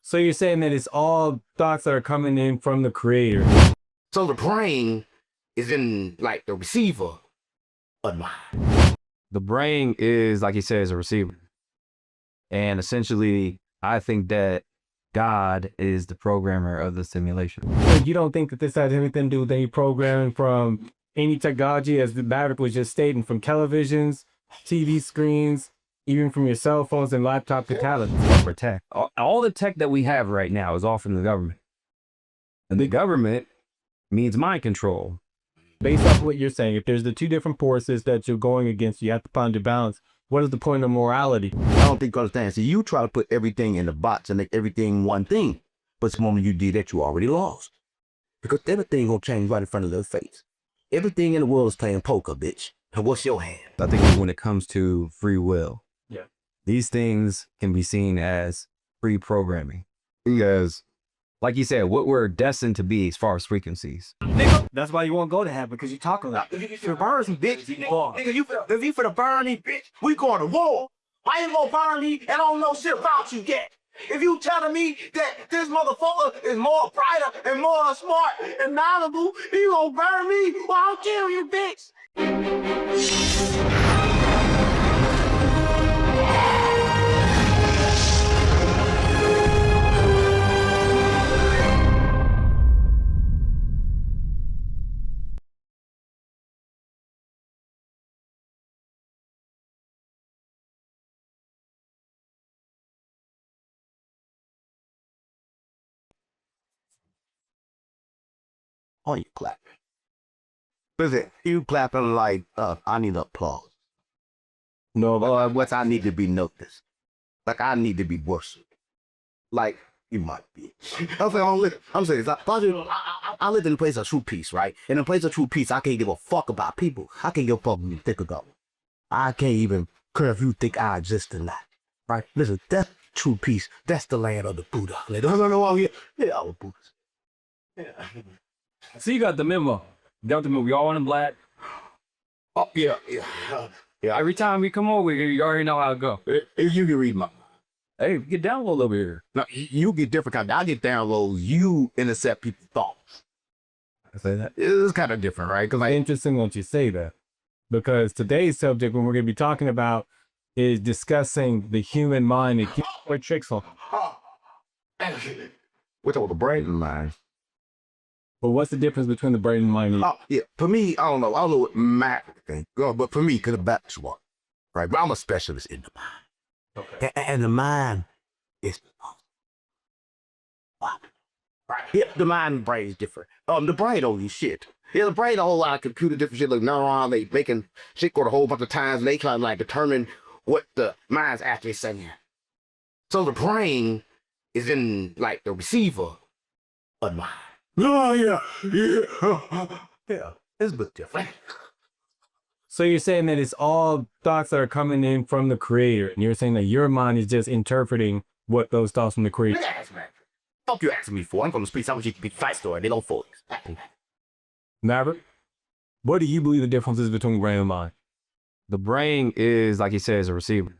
So you're saying that it's all thoughts that are coming in from the creator. So the brain is in like the receiver of the mind. The brain is, like he says, a receiver. And essentially, I think that God is the programmer of the simulation. So you don't think that this has anything to do with any programming from any technology, as the Maverick was just stating, from televisions, TV screens, even from your cell phones and laptop to tablets? For tech. All the tech that we have right now is all from the government. And the government means mind control. Based off what you're saying, if there's the two different forces that you're going against, you have to find your balance. What is the point of morality? I don't think you understand. See, you try to put everything in the box and make everything one thing. But the moment you did that, you already lost. Because everything gonna change right in front of their face. Everything in the world is playing poker, bitch. And what's your hand? I think when it comes to free will, these things can be seen as free programming. Because, like you said, what we're destined to be as far as frequencies. Nigga, that's why you won't go to heaven, because you're talking like You burn me, bitch. Nigga, you finna burn me, bitch. We going to war. I ain't gonna burn me and I don't know shit about you yet. If you telling me that this motherfucker is more brighter and more smart and knowledgeable, you gonna burn me? Well, I'll kill you, bitch. Oh, you clapping. Listen, you clapping like, I need applause. No, what I need to be noticed. Like, I need to be worshipped. Like, you might be. I'm saying, I live in a place of true peace, right? In a place of true peace, I can't give a fuck about people. I can't give a fuck what you think about me. I can't even care if you think I exist or not, right? Listen, that's true peace. That's the land of the Buddha. Like, don't know here. Yeah, our Buddhas. Yeah. So you got the memo. You got the memo. We all want in black. Oh, yeah. Every time we come over here, you already know how it go. If you can read my... Hey, get down a little bit here. No, you get different kind. I get downloads. You intercept people's thoughts. I say that. It's kind of different, right? Because Interesting that you say that, because today's subject, when we're going to be talking about, is discussing the human mind and what tricks on. What's all the brain and mind? But what's the difference between the brain and mind? Oh, yeah. For me, I don't know what Maverick think. But for me, because that's what, right? But I'm a specialist in the mind. Okay. And the mind is right. Yeah, the mind and brain is different. The brain only shit. Yeah, the brain a whole lot of computer different shit like neuron. They making shit go a whole bunch of times. And they try to like determine what the mind's actually saying. So the brain is in like the receiver of the mind. Oh, yeah. Yeah, it's a bit different. So you're saying that it's all thoughts that are coming in from the creator, and you're saying that your mind is just interpreting what those thoughts from the creator. Fuck you asking me for? I'm from the streets. I want you to be fight story. They don't fool you. Maverick, what do you believe the difference is between brain and mind? The brain is, like he says, a receiver.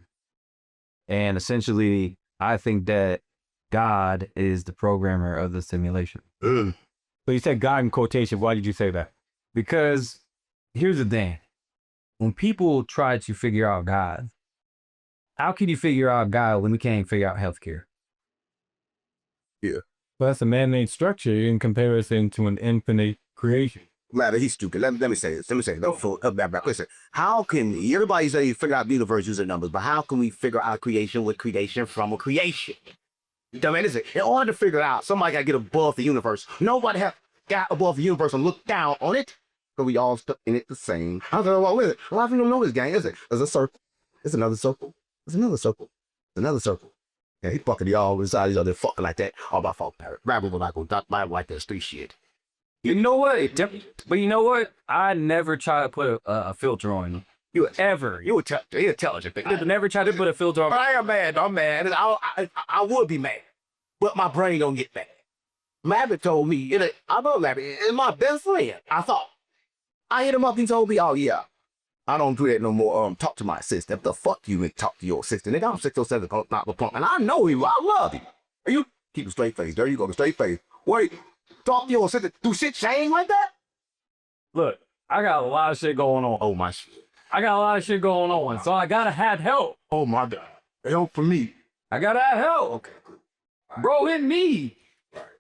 And essentially, I think that God is the programmer of the simulation. So you said God in quotation. Why did you say that? Because here's the thing. When people try to figure out God, how can you figure out God when we can't figure out healthcare? Yeah. Well, that's a man-made structure in comparison to an infinite creation. Matter, he's stupid. Let me say this. Listen, how can everybody say you figure out the universe using numbers, but how can we figure out creation with creation from a creation? You know what I mean? Listen, in order to figure it out, somebody got to get above the universe. Nobody have got above the universe and look down on it, because we all stuck in it the same. I don't know what with it. A lot of people don't know this game, is it? There's a circle. It's another circle. There's another circle. There's another circle. Yeah, he fucking y'all inside these other fucking like that. All my fault, parrot. Rabble will not go duck my like this three shit. You know what? But you know what? I never try to put a filter on you. You intelligent. I never try to put a filter on. I am mad. I'm mad. I would be mad, but my brain don't get mad. Maverick told me, I love Maverick. It's my best friend. I thought. I hit him up. He told me, oh yeah, I don't do that no more. Talk to my assistant. The fuck you and talk to your assistant? Nigga, I'm 607 not the punk, and I know you. I love you. Keep a straight face. There you go, a straight face. Wait, talk to your sister. Do shit change like that? Look, I got a lot of shit going on. Oh, my shit. I got a lot of shit going on, so I gotta have help. Oh, my God. Help for me. I gotta have help. Okay. Bro, hit me.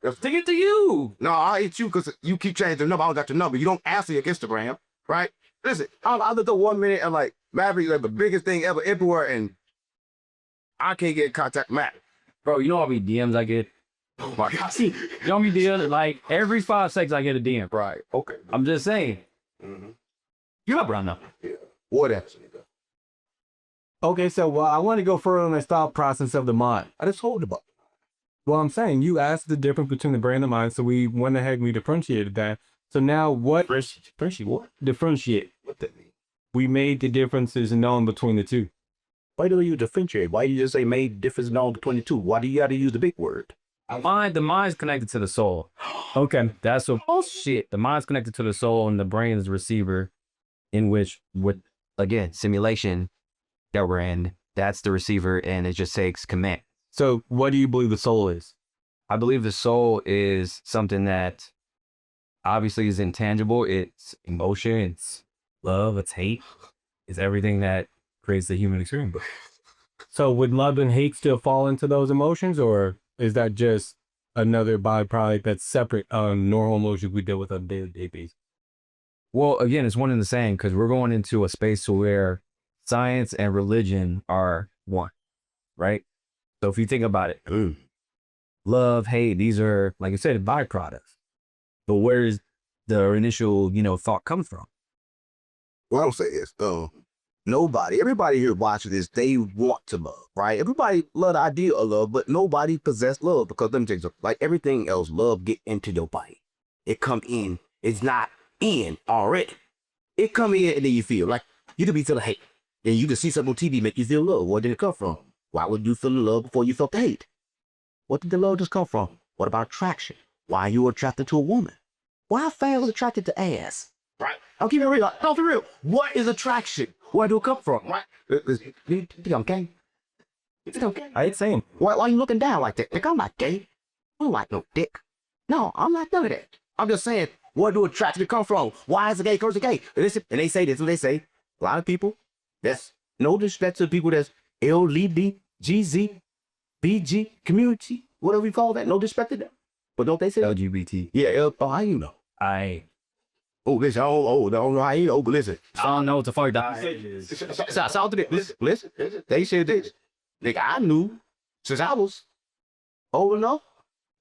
That's- To get to you. No, I'll hit you because you keep changing the number. I don't got your number. You don't answer your Instagram, right? Listen, I looked up 1 minute and like, Maverick is like the biggest thing ever, everywhere, and I can't get in contact with Maverick. Bro, you know how many DMs I get? Oh, my God. You know how many DMs? Like, every 5 seconds I get a DM. Right. Okay. I'm just saying. Mm-hmm. You up right now. Yeah. What else? Okay, so well, I want to go further on the thought process of the mind. I just told you about. Well, I'm saying you asked the difference between the brain and the mind, so we went ahead and we differentiated that. So now what? Differentiate what? Differentiate. What that mean? We made the differences known between the two. Why do you differentiate? Why you just say made difference known between the two? Why do you got to use the big word? The mind's connected to the soul. Okay. That's what shit. The mind's connected to the soul, and the brain is the receiver, in which, with again, simulation that we're in, that's the receiver, and it just takes command. So what do you believe the soul is? I believe the soul is something that obviously is intangible. It's emotion, it's love, it's hate, it's everything that creates the human experience. So would love and hate still fall into those emotions, or is that just another byproduct that's separate normal emotions we deal with on a daily basis? Well, again, it's one and the same, because we're going into a space where science and religion are one, right? So if you think about it, love, hate, these are, like I said, byproducts. But where is the initial, thought come from? What I don't say is, everybody here watching this, they want to love, right? Everybody love the idea of love, but nobody possess love because them things are like everything else. Love get into your body. It come in. It's not in already. It come in and then you feel like you could be feeling hate. Then you can see something on TV make you feel love. Where did it come from? Why would you feel the love before you felt the hate? What did the love just come from? What about attraction? Why are you attracted to a woman? Why are fans attracted to ass? Right? I'll keep it real. I'll be real. What is attraction? Where do it come from? Right? You think I'm gay? You think I'm gay? I ain't saying. Why are you looking down like that? Like, I'm not gay. I don't like no dick. No, I'm not none of that. I'm just saying, where do attraction come from? Why is a gay person gay? Listen, and they say this, what they say. A lot of people, that's no disrespect to people that's LGBTGZ, BG, community, whatever you call that. No disrespect to them. But don't they say LGBT. Yeah, how you know? Oh, listen, I don't know how you know, but listen. I don't know what the fuck that is. Shout to this. Listen. They said this. Nigga, I knew since I was old enough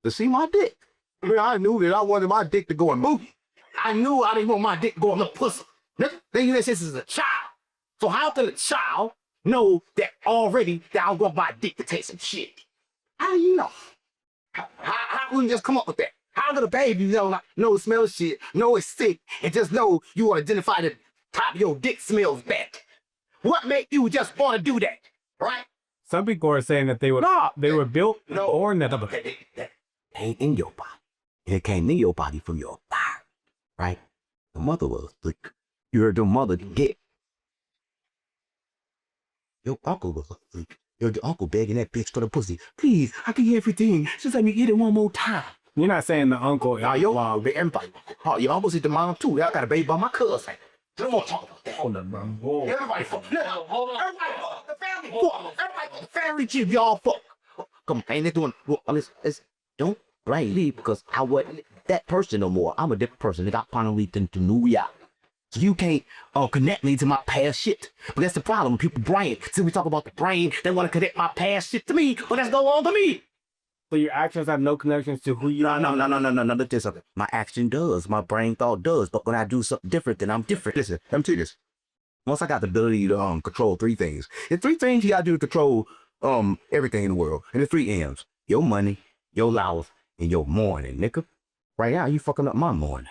to see my dick. I mean, I knew that I wanted my dick to go in movie. I knew I didn't want my dick to go in the pussy. Nigga, this is a child. So how did a child know that already that I want my dick to take some shit? How do you know? How would you just come up with that? How could a baby know it smells shit, know it's sick, and just know you identify the top of your dick smells bad? What made you just want to do that? Right? Some people are saying that they were built born that other. That ain't in your body. It came in your body from your father, right? The mother was like, you heard your mother get. Your uncle was like, your uncle begging that bitch for the pussy. Please, I can hear everything. Just let me get it one more time. You're not saying the uncle. Everybody. Oh, your uncle is the mom too. Y'all got a baby by my cousin. Don't want to talk about that. Hold up, bro. Everybody fuck. Hold on. Everybody fuck. The family fuck. Everybody fuck. The family chief, y'all fuck. Come on, ain't they doing? Well, listen, don't blame me because I wasn't that person no more. I'm a different person. They got finally to New York. So you can't connect me to my past shit. But that's the problem. People brain. See, we talk about the brain. They want to connect my past shit to me, but that's no longer me. So your actions have no connections to who you are? No. Look this up. My action does. My brain thought does. But when I do something different, then I'm different. Listen, let me tell you this. Once I got the ability to control 3 things. There's 3 things you gotta do to control everything in the world. And the 3 M's. Your money, your life, and your morning, nigga. Right now, you fucking up my morning.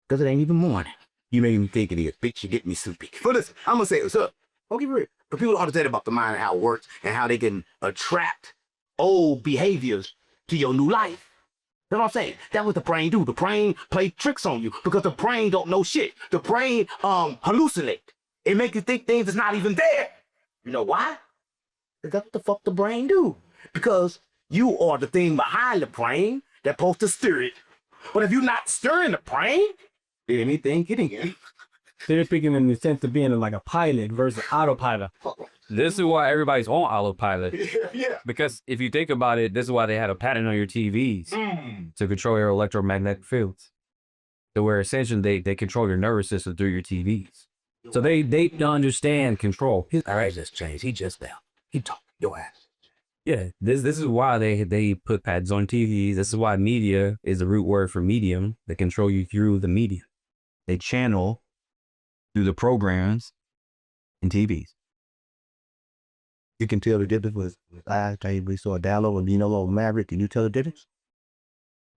Because it ain't even morning. You made me think it is. Bitch, you get me sleepy. But listen, I'm gonna say what's up. Don't get real. But people don't understand about the mind and how it works and how they can attract old behaviors to your new life. You know what I'm saying? That's what the brain do. The brain play tricks on you because the brain don't know shit. The brain hallucinate. It make you think things is not even there. You know why? That's what the fuck the brain do. Because You are the thing behind the plane that's supposed to steer it. But if you're not steering the plane, then anything getting in. They're speaking in the sense of being like a pilot versus autopilot. This is why everybody's on autopilot. Yeah. Because if you think about it, this is why they had a patent on your TVs to control your electromagnetic fields. So where essentially they control your nervous system through your TVs. So they understand control. All right, just change. He just down. He talking your ass. Yeah, this is why they put patents on TVs. This is why media is the root word for medium. They control you through the media. They channel through the programs and TVs. You can tell the difference with last time we saw a download of 607 Maverick. Can you tell the difference?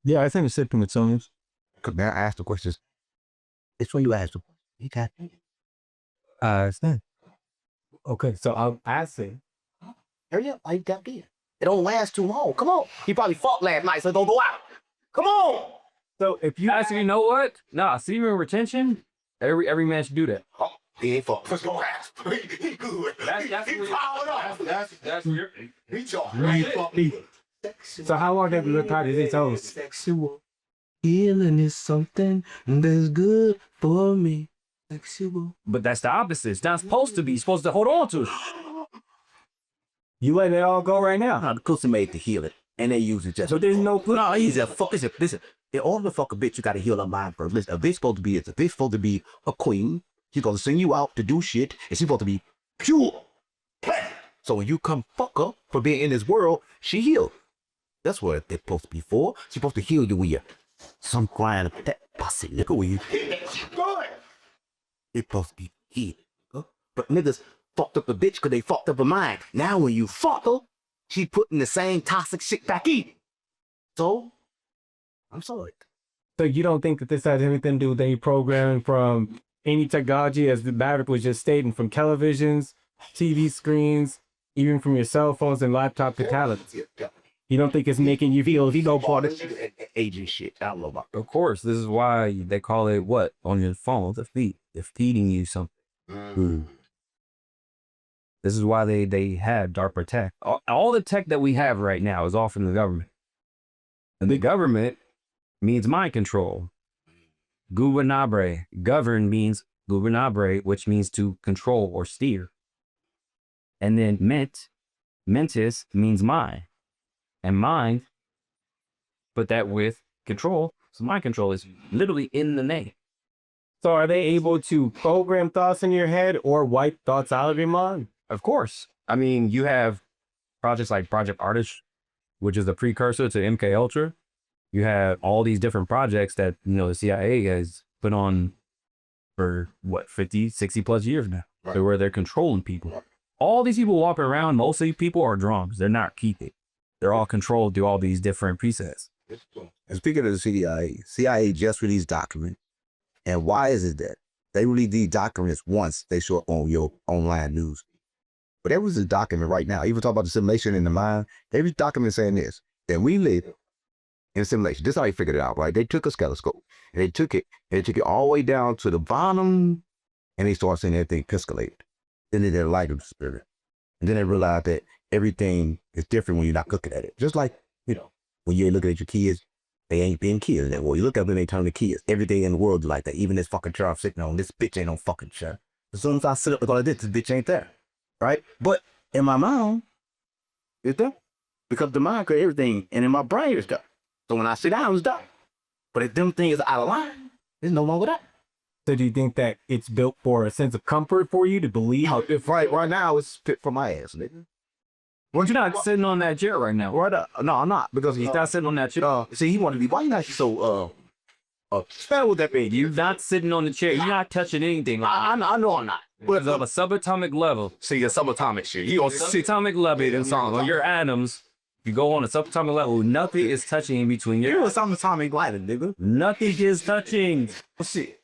Yeah, I think it's sitting with Sony's. Because now I asked the questions. It's when you ask them. You got it. I understand. Okay, so I'm asking. Hurry up. I got it. It don't last too long. Come on. He probably fought last night, so don't go out. Come on. So if you Actually, you know what? Nah, semen retention, every man should do that. Oh, he ain't fought. Let's go ask. He good. That's he powered up. That's your. He talking. He ain't fought either. so how long have you been practicing his toes? Sexual healing is something that's good for me. Sexual. But that's the opposite. It's not supposed to be. You're supposed to hold on to it. You letting it all go right now? Now the pussy made to heal it, and they use it just. So there's no pussy. No, he's a fuck. Listen. In order to fuck a bitch, you gotta heal her mind first. Listen, a bitch supposed to be a queen. She's gonna send you out to do shit, and she's supposed to be pure. So when you come fuck her for being in this world, she healed. That's what it's supposed to be for. She's supposed to heal you when you're some crying of that pussy. Look at when you. It's supposed to be healed. Huh? But niggas fucked up a bitch because they fucked up her mind. Now when you fuck her, she putting the same toxic shit back in. So, I'm sorry. So you don't think that this has anything to do with any programming from any technology, as the Maverick was just stating, from televisions, TV screens, even from your cell phones and laptop catalogs? You don't think it's making you feel ego part of aging shit. I don't know about Of course, this is why they call it what on your phone. The feed. They're feeding you something. This is why they have DARPA tech. All the tech that we have right now is all from the government. And the government means mind control. Gubernabre. Govern means gubernabre, which means to control or steer. And then mentis means mind. And mind, put that with control. So mind control is literally in the name. So are they able to program thoughts in your head or wipe thoughts out of your mind? Of course. I mean, you have projects like Project Artist, which is the precursor to MK Ultra. You have all these different projects that, the CIA has put on for 50, 60 plus years now. Right. So where they're controlling people. Right. All these people walking around, most of these people are drums. They're not keeping. They're all controlled through all these different presets. And speaking of the CIA just released documents. And why is it that they release these documents once they show up on your online news? But there was a document right now, even talk about the simulation in the mind. There was a document saying this, that we live in a simulation. This is how they figured it out, right? They took a telescope and they took it all the way down to the bottom, and they started seeing everything pixelated. Then they did a light of the spirit. And then they realized that everything is different when you're not looking at it. Just like, when you're looking at your kids, they ain't being kids. And when you look at them, they turn to kids. Everything in the world is like that. Even this fucking chair I'm sitting on, this bitch ain't no fucking chair. As soon as I sit up with all of this bitch ain't there. Right? But in my mind, it's there. Because the mind creates everything, and in my brain it's there. So when I sit down, it's there. But if them things are out of line, it's no longer that. So do you think that it's built for a sense of comfort for you to believe? If right now it's fit for my ass, nigga. Well, you're not sitting on that chair right now. Right? No, I'm not. Because he's not sitting on that chair. See, he wanted to be. Why you not so spell what that means? You're not sitting on the chair. You're not touching anything. I know I'm not. But on a subatomic level. See, a subatomic shit. He on subatomic level on your atoms. You go on a subatomic level, nothing is touching in between your. You're a subatomic lighter, nigga. Nothing is touching. Oh, shit.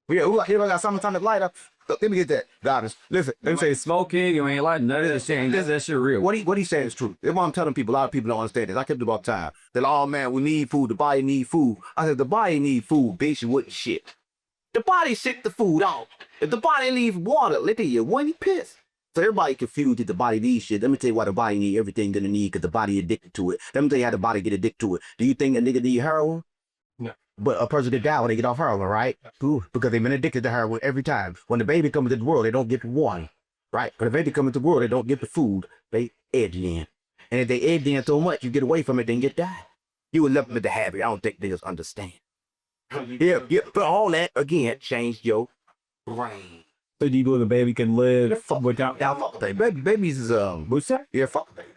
Yeah, who here I got subatomic lighter? Let me get that. Goddess. Listen, let me say smoking, you ain't like none of that shit. That shit real. What he saying is true. That's why I'm telling people, a lot of people don't understand this. I kept it about time. That, oh man, we need food, the body need food. I said, the body need food, bitch, you wouldn't shit. The body shit the food out. If the body needs water, look at you, when you piss. So everybody confused that the body needs shit. Let me tell you why the body need everything that it need, because the body addicted to it. Let me tell you how the body get addicted to it. Do you think a nigga need heroin? No. But a person get die when they get off heroin, right? Cool. Because they've been addicted to heroin every time. When the baby comes into the world, they don't get the water, right? When the baby comes into the world, they don't get the food. They edge in. And if they edge in so much, you get away from it, then you die. You will never with the habit. I don't think they just understand. Yeah, but all that, again, changed your brain. So do you believe the baby can live without? Fuck babies is What's that? yeah, fuck baby.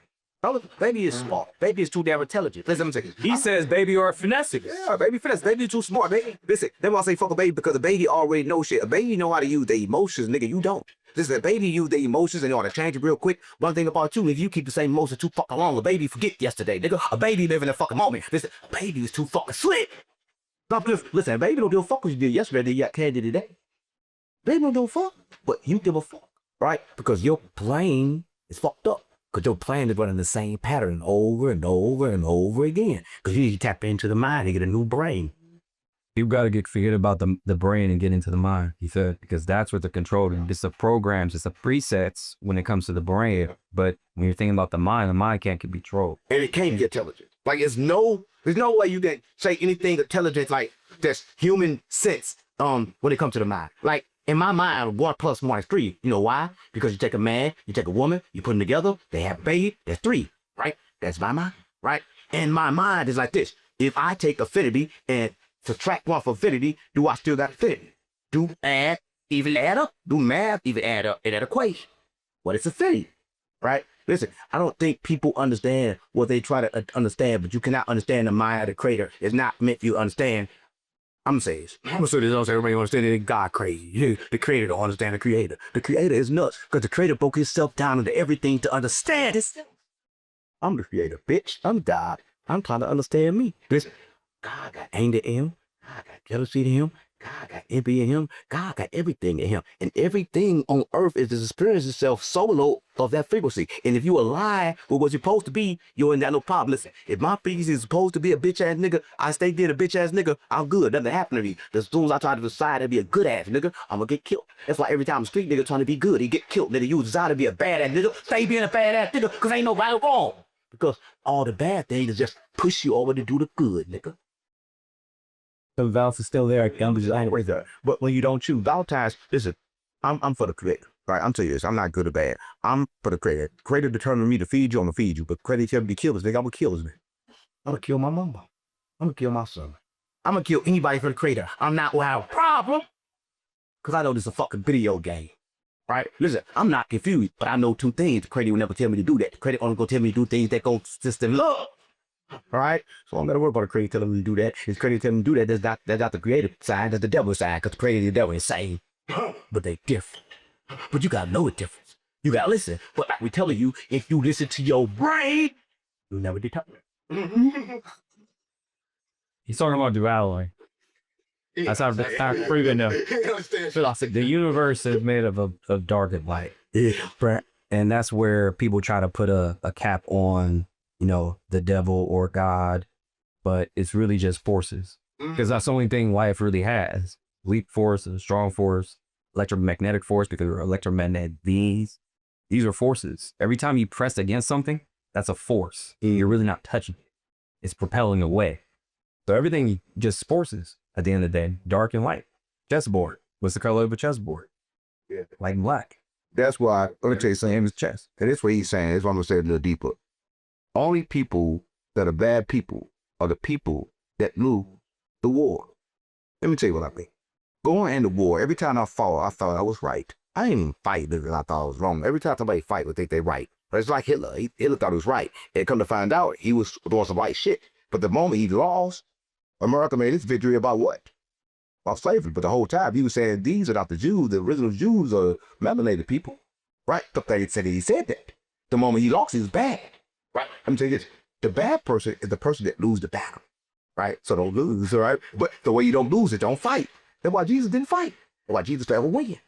Baby is smart. Baby is too damn intelligent. Listen, let me say, He says baby are finessing. yeah, baby finesse. Baby too smart. Baby, listen. That's why I say fuck a baby, because a baby already knows shit. A baby know how to use their emotions, nigga. You don't. Listen, a baby use their emotions and know how to change it real quick. One thing about you, if you keep the same emotions too fucking long, a baby forget yesterday, nigga. A baby live in the fucking moment. Listen, a baby is too fucking slick. Stop this. Listen, a baby don't give a fuck what you did yesterday. You got candy today. Baby don't give a fuck, but you give a fuck, right? Because your brain is fucked up. Because your brain is running the same pattern over and over and over again. Because you need to tap into the mind and get a new brain. You got to forget about the brain and get into the mind, he said, because that's what they're controlling. It's the programs, it's the presets when it comes to the brain. But when you're thinking about the mind can't be controlled. And it can't be intelligent. Like, there's no way you can say anything intelligent like that's human sense when it comes to the mind. Like, in my mind, 1 + 1 is 3. You know why? Because you take a man, you take a woman, you put them together, they have a baby, that's 3, right? That's my mind, right? And my mind is like this. If I take affinity and subtract 1 from affinity, do I still got affinity? Do add, even add up, do math, even add up in that equation. What is affinity, right? Listen, I don't think people understand what they try to understand, but you cannot understand the mind of the creator. It's not meant for you to understand. I'm gonna say this. Don't say everybody understand it. God crazy. The creator don't understand the creator. The creator is nuts because the creator broke himself down into everything to understand himself. I'm the creator, bitch. I'm God. I'm trying to understand me. Listen, God got anger in him. God got jealousy in him. God got envy in him. God got everything in him. And everything on earth is experience itself solo of that frequency. And if you align with what you're supposed to be, you ain't got no problem. Listen, if my species is supposed to be a bitch ass nigga, I stay there a bitch ass nigga, I'm good. Nothing happened to me. As soon as I try to decide to be a good ass nigga, I'm gonna get killed. That's why every time a street nigga trying to be good, he get killed. Nigga, you desire to be a bad ass nigga, stay being a bad ass nigga, cause ain't no right or wrong. Because all the bad things is just push you over to do the good, nigga. The balance is still there. I'm just ain't right there. But when you don't choose Valentine's, listen, I'm for the creator. Right? I'm telling you this. I'm not good or bad. I'm for the creator. Creator determined me to feed you, I'm gonna feed you. But creator tell me to kill us, nigga, I'm gonna kill us, man. I'm gonna kill my mama. I'm gonna kill my son. I'm gonna kill anybody for the creator. I'm not gonna have a problem. Cause I know this is a fucking video game. Right? Listen, I'm not confused, but I know 2 things. The creator will never tell me to do that. The creator only gonna tell me to do things that go system love. All right, so I don't gotta worry about the creator telling me to do that. If the creator telling me to do that, that's not the creative side, that's the devil's side, because the creator and the devil is same. But they different. But you gotta know the difference. You gotta listen. But like we telling you, if you listen to your brain, you'll never determine. He's talking about duality. That's how proven the universe is made of dark and light. Yeah. And that's where people try to put a cap on, you know, the devil or God, but it's really just forces. Because that's the only thing life really has. Weak force and strong force, electromagnetic force, because we're electromagnetic beings. These are forces. Every time you press against something, that's a force. You're really not touching it. It's propelling away. So everything just forces at the end of the day, dark and light. Chessboard. What's the color of a chessboard? Yeah. White and black. That's why, let me tell you something, it's chess. And that's what he's saying, that's what I'm gonna say a little deeper. Only people that are bad people are the people that lose the war. Let me tell you what I mean. Going in the war, every time I fought, I thought I was right. I didn't even fight because I thought I was wrong. Every time somebody fight, they think they're right. But it's like Hitler. Hitler thought he was right. And come to find out, he was doing some right shit. But the moment he lost, America made its victory about what? About slavery. But the whole time, he was saying, these are not the Jews. The original Jews are melanated people. Right? The thing said he said that. The moment he lost, he was bad. Right? I'm telling you this. The bad person is the person that loses the battle. Right? So don't lose, all right? But the way you don't lose it, don't fight. That's why Jesus didn't fight. That's why Jesus never win.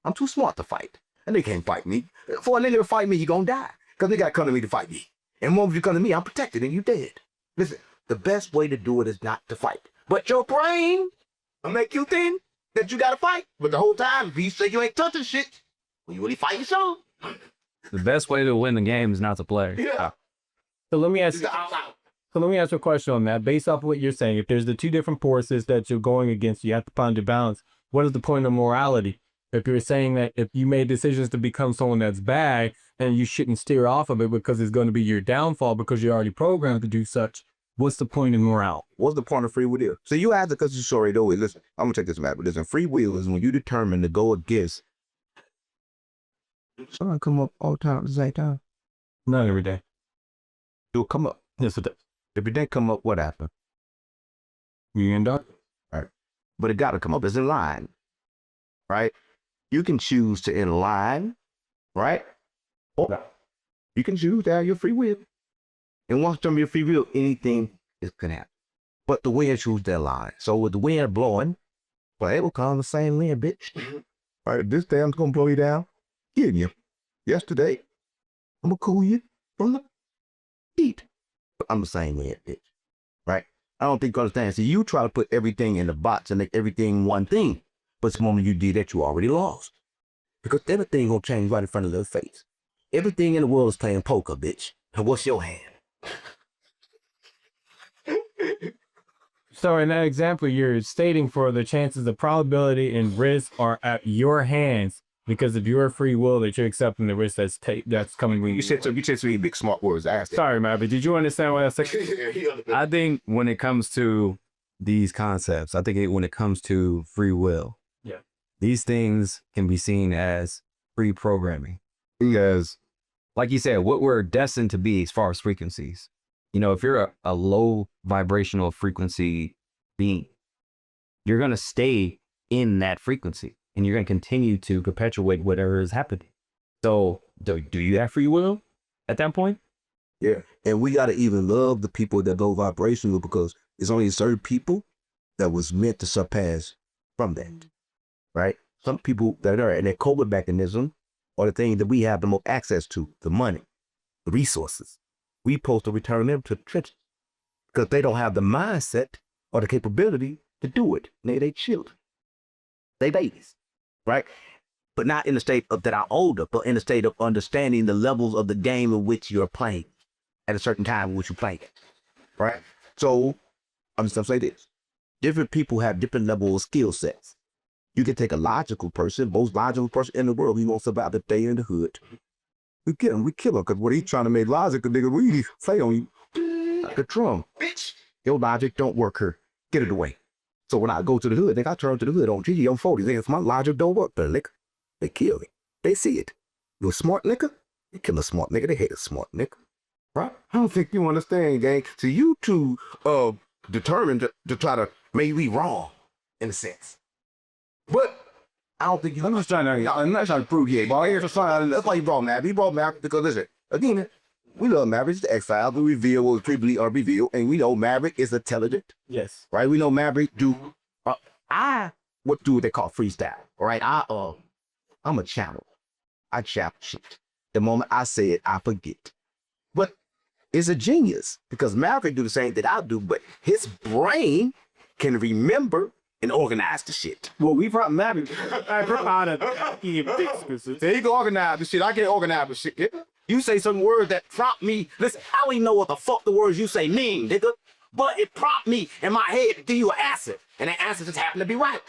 I'm too smart to fight. And they can't fight me. For a nigga to fight me, you gonna die. Because they gotta come to me to fight me. And once you come to me, I'm protected and you dead. Listen, the best way to do it is not to fight. But your brain will make you think that you gotta fight. But the whole time, if you say you ain't touching shit, well, you really fight yourself. The best way to win the game is not to play. Yeah. So let me ask. It's out. So let me ask you a question on that. Based off of what you're saying, if there's the two different forces that you're going against, you have to find your balance. What is the point of morality? If you're saying that if you made decisions to become someone that's bad and you shouldn't steer off of it because it's going to be your downfall because you're already programmed to do such, what's the point of morale? What's the point of free will? So you have to, because you sorry though. Listen, I'm gonna take this map. But listen, free will is when you determine to go against. Sun come up all the time at the same time. Not every day. It'll come up. Yes, it does. If it didn't come up, what happened? You end up. Right. But it gotta come up. It's in line. Right? You can choose to in line, right? Or you can choose to have your free will. And once you have your free will, anything is gonna happen. But the wind chooses that line. So with the wind blowing, well, it will come the same wind, bitch. Right, this damn's gonna blow you down. Getting you. Yesterday, I'm gonna cool you from the heat. But I'm the same wind, bitch. Right? I don't think you understand. See, you try to put everything in the box and make everything one thing. But the moment you did that, you already lost. Because everything gonna change right in front of their face. Everything in the world is playing poker, bitch. And what's your hand? So in that example, you're stating for the chances of probability and risk are at your hands because of your free will that you're accepting the risk that's coming with you. You said some big smart words. I asked that. Sorry, man, but did you understand what I said? I think when it comes to these concepts, when it comes to free will, yeah, these things can be seen as pre-programming. Yes. Like you said, what we're destined to be as far as frequencies. You know, if you're a low vibrational frequency being, you're going to stay in that frequency and you're going to continue to perpetuate whatever is happening. So do you have free will at that point? Yeah. And we got to even love the people that go vibrational because it's only certain people that was meant to surpass from that. Right? Some people that are in their coping mechanism are the things that we have the most access to, the money, the resources. We supposed to return them to the trenches because they don't have the mindset or the capability to do it. They children. They babies, right? But not in the state of that are older, but in the state of understanding the levels of the game in which you're playing at a certain time in which you're playing, right? So I'm just gonna say this. Different people have different levels of skill sets. You can take a logical person, most logical person in the world, he won't survive the day in the hood. We kill him, because what he's trying to make logical, nigga, we play on you like a drum. Bitch, your logic don't work here. Get it away. So when I go to the hood, nigga, I turn to the hood on GG, I'm 40. If my logic don't work, but nigga, they kill me. They see it. You a smart nigga? They kill a smart nigga, they hate a smart nigga. Right? I don't think you understand, gang. So you two determined to try to make me wrong, in a sense. But I don't think I'm not trying to prove you, boy. That's why you brought Maverick. You brought Maverick because listen, again, we love Maverick. It's the X-Files. We reveal what was previously unrevealed, and we know Maverick is intelligent. Yes. Right? We know Maverick do what they call freestyle. Right? I'm a channel. I channel shit. The moment I say it, I forget. But it's a genius because Maverick do the same thing I do, but his brain can remember and organize the shit. Well, we brought Maverick. I brought a fix. He can organize the shit. I can't organize the shit. Nigga. You say some words that prompt me. Listen, I don't even know what the fuck the words you say mean, nigga. But it prompt me in my head to give you an answer. And that answer just happened to be right.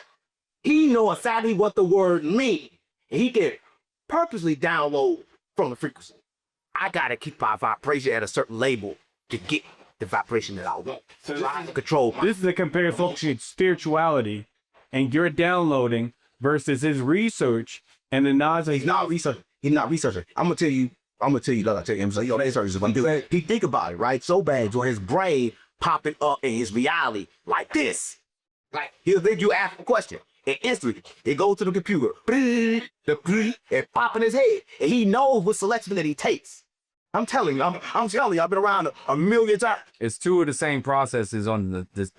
He know exactly what the word mean. And he can purposely download from the frequency. I gotta keep my vibration at a certain label to get the vibration that I want. So I can control. This is a compared function of spirituality, and you're downloading versus his research and the knowledge. He's not researching. He's not researching. I'm gonna tell you. Like I tell him, yo, that research is what I'm doing. He think about it, right? So bad, where his brain popping up in his reality like this. Like he'll think you ask a question, and instantly it goes to the computer, and pop in his head, and he knows what selection that he takes. I'm telling you, I'm telling you, I've been around a million times. It's two of the same processes on this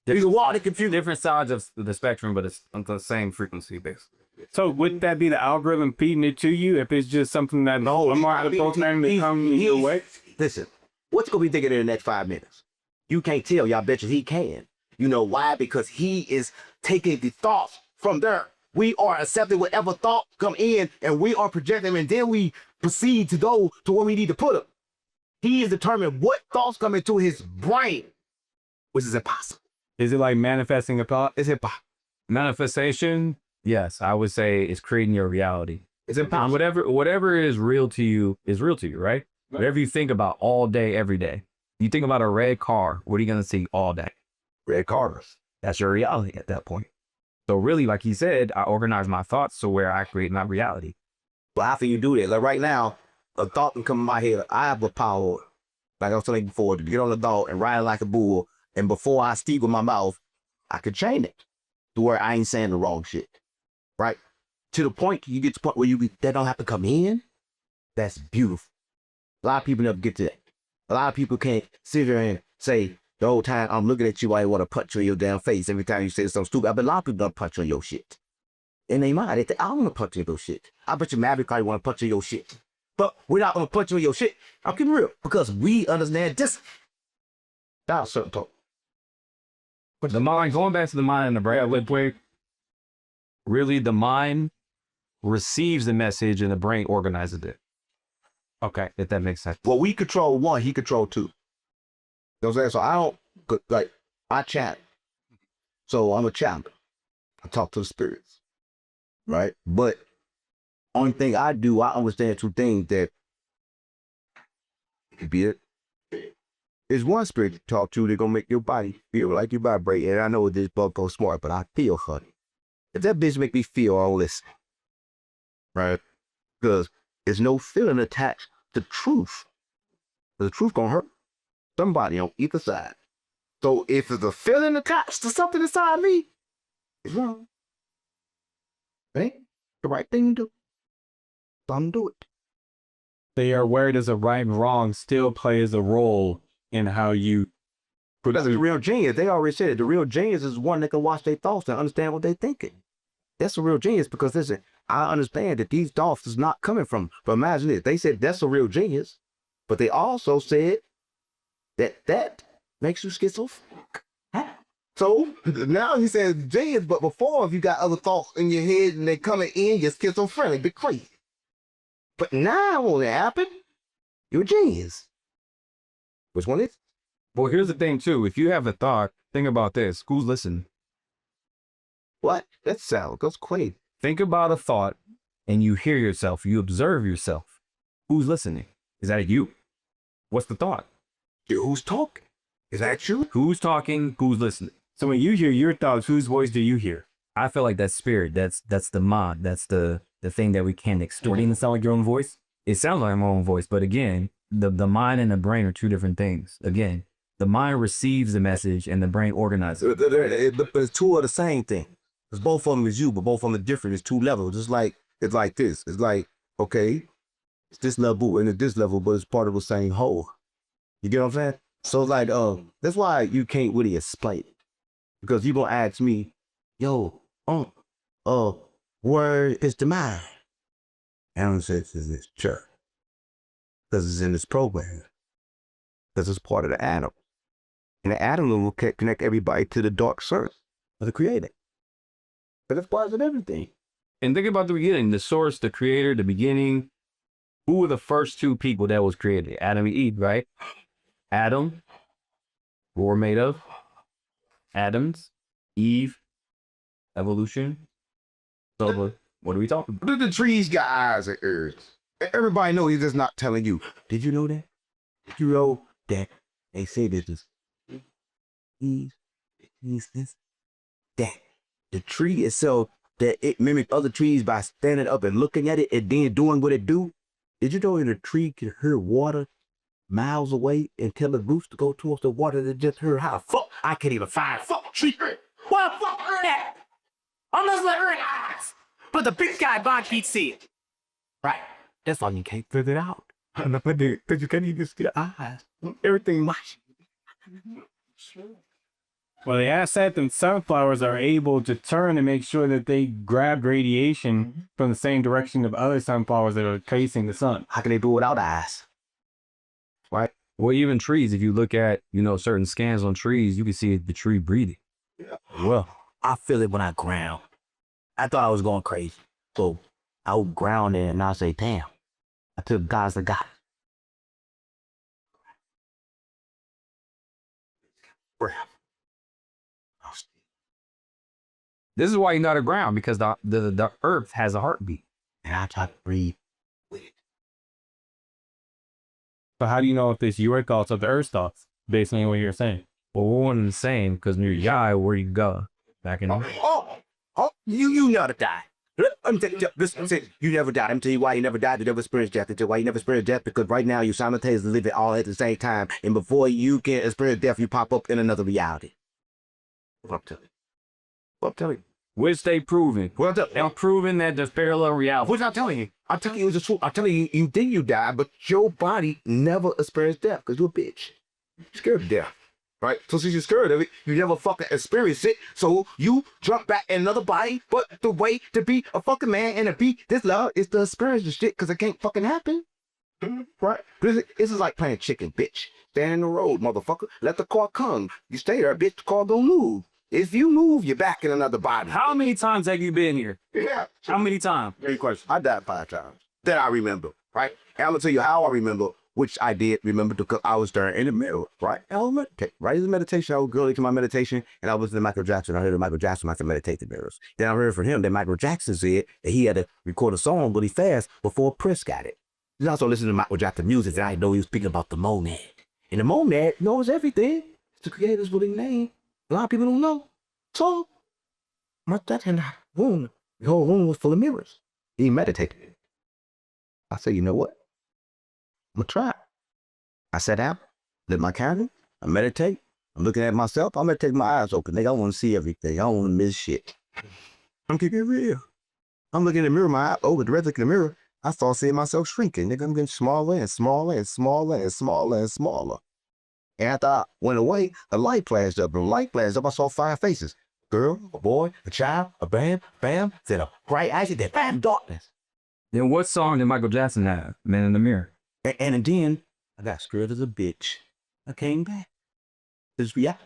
He's a walking computer. different sides of the spectrum, but it's on the same frequency base. So wouldn't that be the algorithm feeding it to you if it's just something that I'm out of programming to come your way? Listen, what you gonna be thinking in the next 5 minutes? You can't tell. Y'all bet you he can. You know why? Because he is taking the thoughts from there We are accepting whatever thought come in, and we are projecting, and then we proceed to go to where we need to put them. He is determined what thoughts come into his brain, which is impossible. Is it like manifesting a thought? It's impossible. Manifestation, yes, I would say is creating your reality. It's impossible. Whatever is real to you, right? Whatever you think about all day, every day. You think about a red car, what are you going to see all day? Red cars. That's your reality at that point. So really, like he said, I organize my thoughts to where I create my reality. But after you do that, like right now, a thought can come in my head. I have the power, like I was telling you before, to get on the dog and ride like a bull. And before I speak with my mouth, I could change it to where I ain't saying the wrong shit. Right? To the point, you get to the point where that don't have to come in. That's beautiful. A lot of people never get to that. A lot of people can't sit here and say, the whole time I'm looking at you, I want to punch you in your damn face every time you say something stupid. I bet a lot of people don't punch on your shit. And they mind. They think, I don't want to punch on your shit. I bet you Maverick probably want to punch on your shit. But we're not going to punch on your shit. I'll keep it real. Because we understand this. That's certain talk. But the mind, going back to the mind and the brain, real quick, really the mind receives the message and the brain organizes it. Okay, if that makes sense. Well, we control one, he control two. You know what I'm saying? So I don't, like, I chat. So I'm a chaplain. I talk to the spirits. Right? But only thing I do, I understand two things that be it. Is one spirit you talk to, they're gonna make your body feel like you vibrate. And I know this bug goes smart, but I feel honey. If that bitch make me feel, I'll listen. Right? Because there's no feeling attached to truth. The truth gonna hurt somebody on either side. So if there's a feeling attached to something inside me, it's wrong. Right? The right thing to do. Don't do it. They are where does a right and wrong still plays a role in how you. That's the real genius. They already said it. The real genius is one that can watch their thoughts and understand what they're thinking. That's a real genius because listen, I understand that these thoughts is not coming from. But imagine this. They said that's a real genius, but they also said that makes you schizophrenic. So now he says genius, but before if you got other thoughts in your head and they coming in, you're schizophrenic, be crazy. But now when it happened, you're a genius. Which one is? Well, here's the thing too. If you have a thought, think about this. Who's listening? What? That sound goes crazy. Think about a thought and you hear yourself, you observe yourself. Who's listening? Is that you? What's the thought? Who's talking? Is that you? Who's talking? Who's listening? So when you hear your thoughts, whose voice do you hear? I feel like that's spirit. That's the mind. That's the thing that we can't extort. Doesn't it sound like your own voice? It sounds like my own voice, but again, the mind and the brain are two different things. Again, the mind receives the message and the brain organizes it. But it's two of the same thing. Because both of them is you, but both of them are different. It's two levels. It's like this. It's like, okay, it's this level and it's this level, but it's part of the same whole. You get what I'm saying? So like, that's why you can't really explain it. Because you gonna ask me, yo, where is the mind? Aaron says it's this church. Because it's in this program. Because it's part of the atom. And the atom will connect everybody to the dark source of the creator. But it's part of everything. And think about the beginning, the source, the creator, the beginning. Who were the first two people that was created? Adam and Eve, right? Adam, what we're made of? Atoms, Eve, evolution. So what are we talking about? The trees got eyes and ears. Everybody know he's just not telling you. Did you know that? Did you know that they say this? This, that. The tree itself, that it mimics other trees by standing up and looking at it and then doing what it do. Did you know that a tree can hear water miles away and tell the roots to go towards the water that just heard? How the fuck I can't even find fuck tree. What the fuck heard that? Unless I heard eyes. But the big guy body can't see it. Right. That's why you can't figure it out. Because you can't even see the eyes. Everything watching. Well, they asked that them sunflowers are able to turn and make sure that they grab radiation from the same direction of other sunflowers that are facing the sun. How can they do it without eyes? Right? Well, even trees, if you look at, certain scans on trees, you can see the tree breathing. Yeah. Well, I feel it when I ground. I thought I was going crazy. So I would ground it and I say, damn, I took God's the God. This is why you're not a ground, because the earth has a heartbeat. And I try to breathe with it. But how do you know if it's your thoughts or the Earth's thoughts, based on what you're saying? Well, we're one and the same, because when you're Yah, where you go? Back in You never die. I'm telling you, you never died. I'm telling you why you never died. You never experienced death. I tell you why you never experienced death, because right now you simultaneously live it all at the same time. And before you can experience death, you pop up in another reality. What I'm telling you. What I'm telling you. which they proven. What I'm telling you. They're proving that there's parallel reality. What I'm telling you. I'm telling you the truth. I'm telling you, you think you died, but your body never experienced death because you're a bitch. You're scared of death. Right? So since you're scared of it, you never fucking experience it. So you jump back in another body. But the way to be a fucking man and to be this love is to experience the shit, because it can't fucking happen. Right? This is like playing chicken, bitch. Stand in the road, motherfucker. Let the car come. You stay there, bitch. The car don't move. If you move, you're back in another body. How many times have you been here? Yeah. How many times? Great question. I died 5 times. That I remember, right? And I'm gonna tell you how I remember, which I did remember because I was there in the mirror, right? I was meditate, right? In the meditation, I was going into my meditation, and I was in Michael Jackson. I heard of Michael Jackson, I could meditate the mirrors. Then I heard from him that Michael Jackson said that he had to record a song really fast before Prince got it. Then I also listened to Michael Jackson music, and I know he was speaking about the monad. And the monad knows everything. It's the creator's willing name. A lot of people don't know. So, my dad in the room, the whole room was full of mirrors. He meditated. I said, you know what? I'm gonna try it. I sat down, lit my candle, I meditate. I'm looking at myself, I meditate my eyes open. Nigga, I want to see everything. I don't want to miss shit. I'm keeping it real. I'm looking in the mirror, my eye open, the rest look in the mirror. I start seeing myself shrinking. Nigga, I'm getting smaller and smaller and smaller and smaller and smaller. And after I went away, a light flashed up. And the light flashed up, I saw 5 faces. Girl, a boy, a child, a bam, bam, then a bright action, then bam, darkness. Then what song did Michael Jackson have? Man in the Mirror. And then I got scared as a bitch. I came back. This reality.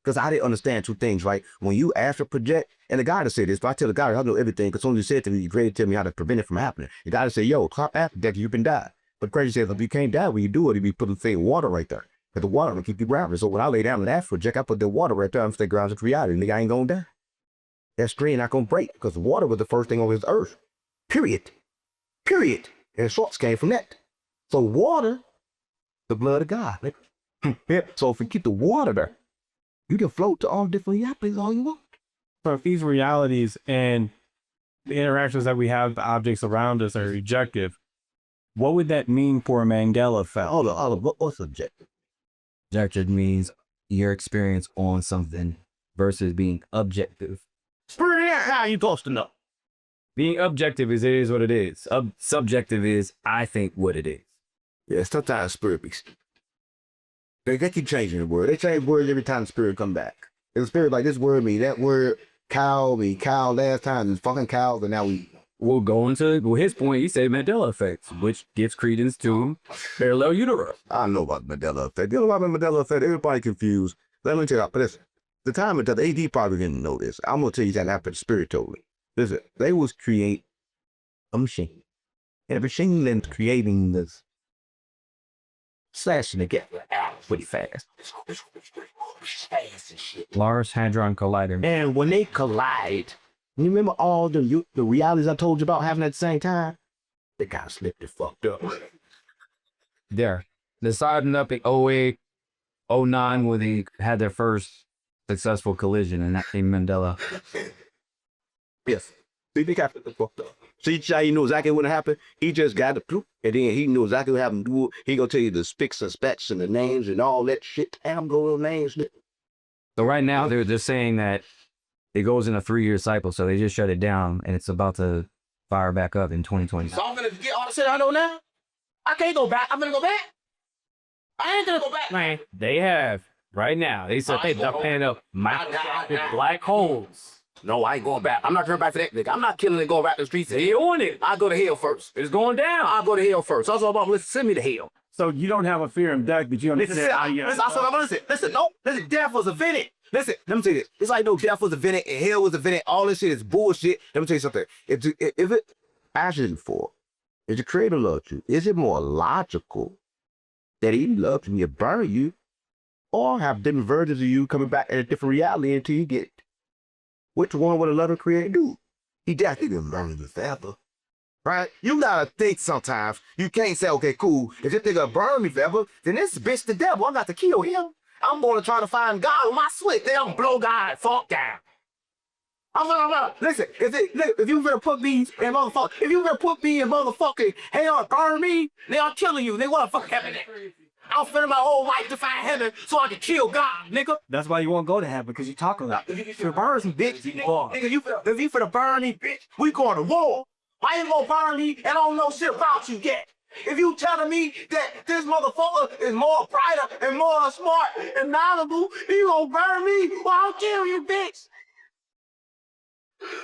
Because I didn't understand 2 things, right? When you astral project, and the guy that said this, but I tell the guy I know everything, because only said to me, you created to me how to prevent it from happening. The guy said, yo, stop after death, you can die. But crazy says, if you can't die when you do it, you be putting the same water right there. Because the water will keep you grounded. So when I lay down in the astral project, I put the water right there and stay grounded to reality. Nigga, I ain't gonna die. That string not gonna break, because the water was the first thing on this earth. Period. Period. And the shorts came from that. So water, the blood of God. So if we keep the water there, you can float to all different realities all you want. So if these realities and the interactions that we have, the objects around us, are objective, what would that mean for a Mandela effect? What's objective? Objective means your experience on something versus being objective. How you supposed to know? Being objective is it is what it is. Subjective is I think what it is. Yeah, sometimes spirit be stupid. They keep changing the word. They change words every time the spirit come back. And the spirit like this word mean that word cow last time is fucking cows, and now we We'll go into his point. He said Mandela effect, which gives credence to parallel universe. I don't know about the Mandela effect. You know about the Mandela effect? Everybody confused. Let me tell you, but listen, the time of death, AD probably didn't know this. I'm gonna tell you that happened spiritually. Listen, they was create a machine. And the machine then creating this slashing together pretty fast. Fast and shit. Large Hadron Collider. And when they collide, you remember all the realities I told you about having at the same time? They kind of slipped and fucked up. There. Deciding up in 08, 09 when they had their first successful collision, and that came Mandela. Yes. See, they got fucked up. See how you know exactly what happened? He just got the proof, and then he knew exactly what happened. He gonna tell you the spics and spats and the names and all that shit. I'm going names. So right now they're saying that it goes in a 3-year cycle, so they just shut it down, and it's about to fire back up in 2020. So I'm gonna get all the shit I know now? I can't go back. I'm gonna go back. I ain't gonna go back. Man, they have right now. They said they're paying up microscopic black holes. No, I ain't going back. I'm not turning back for that nigga. I'm not killing and going back to the streets. They on it. I go to hell first. It's going down. I'll go to hell first. That's all about, listen, send me to hell. So you don't have a fear of death, but you understand. Listen, no, listen, death was invented Listen, let me tell you, it's like no death was invented and hell was invented. All this shit is bullshit. Let me tell you something. If it actually for, if the creator loves you, is it more logical that he loves you and burn you, or have different versions of you coming back in a different reality until you get it? Which one would a loving creator do? He definitely didn't burn you forever. Right? You gotta think sometimes. You can't say, okay, cool. If this nigga burn me forever, then this bitch the devil. I got to kill him. I'm gonna try to find God with my sweat. Then I'm blow God fuck down. Listen, if you gonna put me in motherfucking hell and burn me, they are killing you. They wanna fuck heaven. I'm spending my whole life to find heaven so I can kill God, nigga. That's why you won't go to heaven, because you're talking about If you burn me, bitch, nigga, if you finna burn me, bitch, we going to war. Why you gonna burn me and I don't know shit about you yet? If you telling me that this motherfucker is more brighter and more smart and knowledgeable, you gonna burn me? Well, I'll kill you, bitch.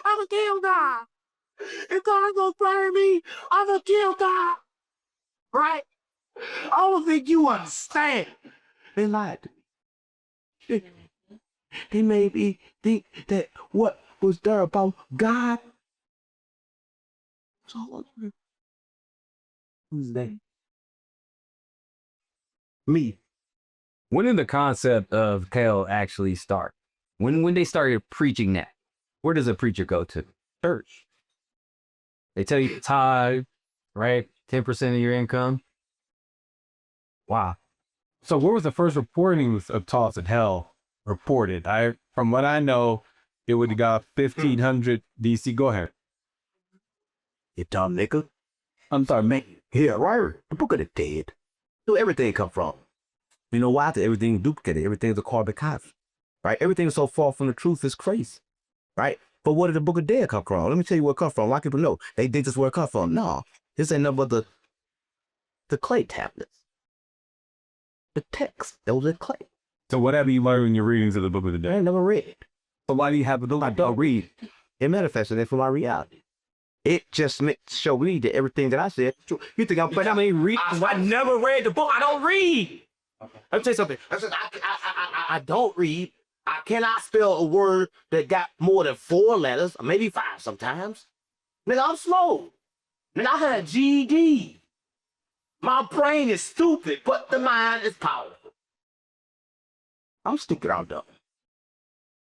I'm gonna kill God. If God gonna burn me, I'm gonna kill God. Right? I don't think you understand. They lied to me. They made me think that what was there about God. So, who's that? Me. When did the concept of hell actually start? When they started preaching that? Where does a preacher go to? Church. They tell you to tithe, right? 10% of your income. Wow. So where was the first reportings of talks in hell reported? From what I know, it would have got 1500 BC. Go ahead. You dumb nigga. I'm sorry, man. Yeah, right. The Book of the Dead. Where everything come from? You know why? Everything duplicated. Everything's a carbon copy. Right? Everything so far from the truth is crazy. Right? But where did the Book of Dead come from? Let me tell you where it come from. A lot of people know. They think this is where it come from. No. This ain't nothing but the clay tablets. The text. Those are clay. So whatever you learn in your readings of the Book of the I Dead. ain't never read it. So why do you have it? I don't read. It manifested it for my reality. It just meant to show me that everything that I said is true. You think but I mean, read? I never read the book. I don't read. Okay. Let me tell you something. I don't read. I cannot spell a word that got more than 4 letters, or maybe 5 sometimes. Nigga, I'm slow. Nigga, I had GED. My brain is stupid, but the mind is powerful. I'm stupid, I'm dumb.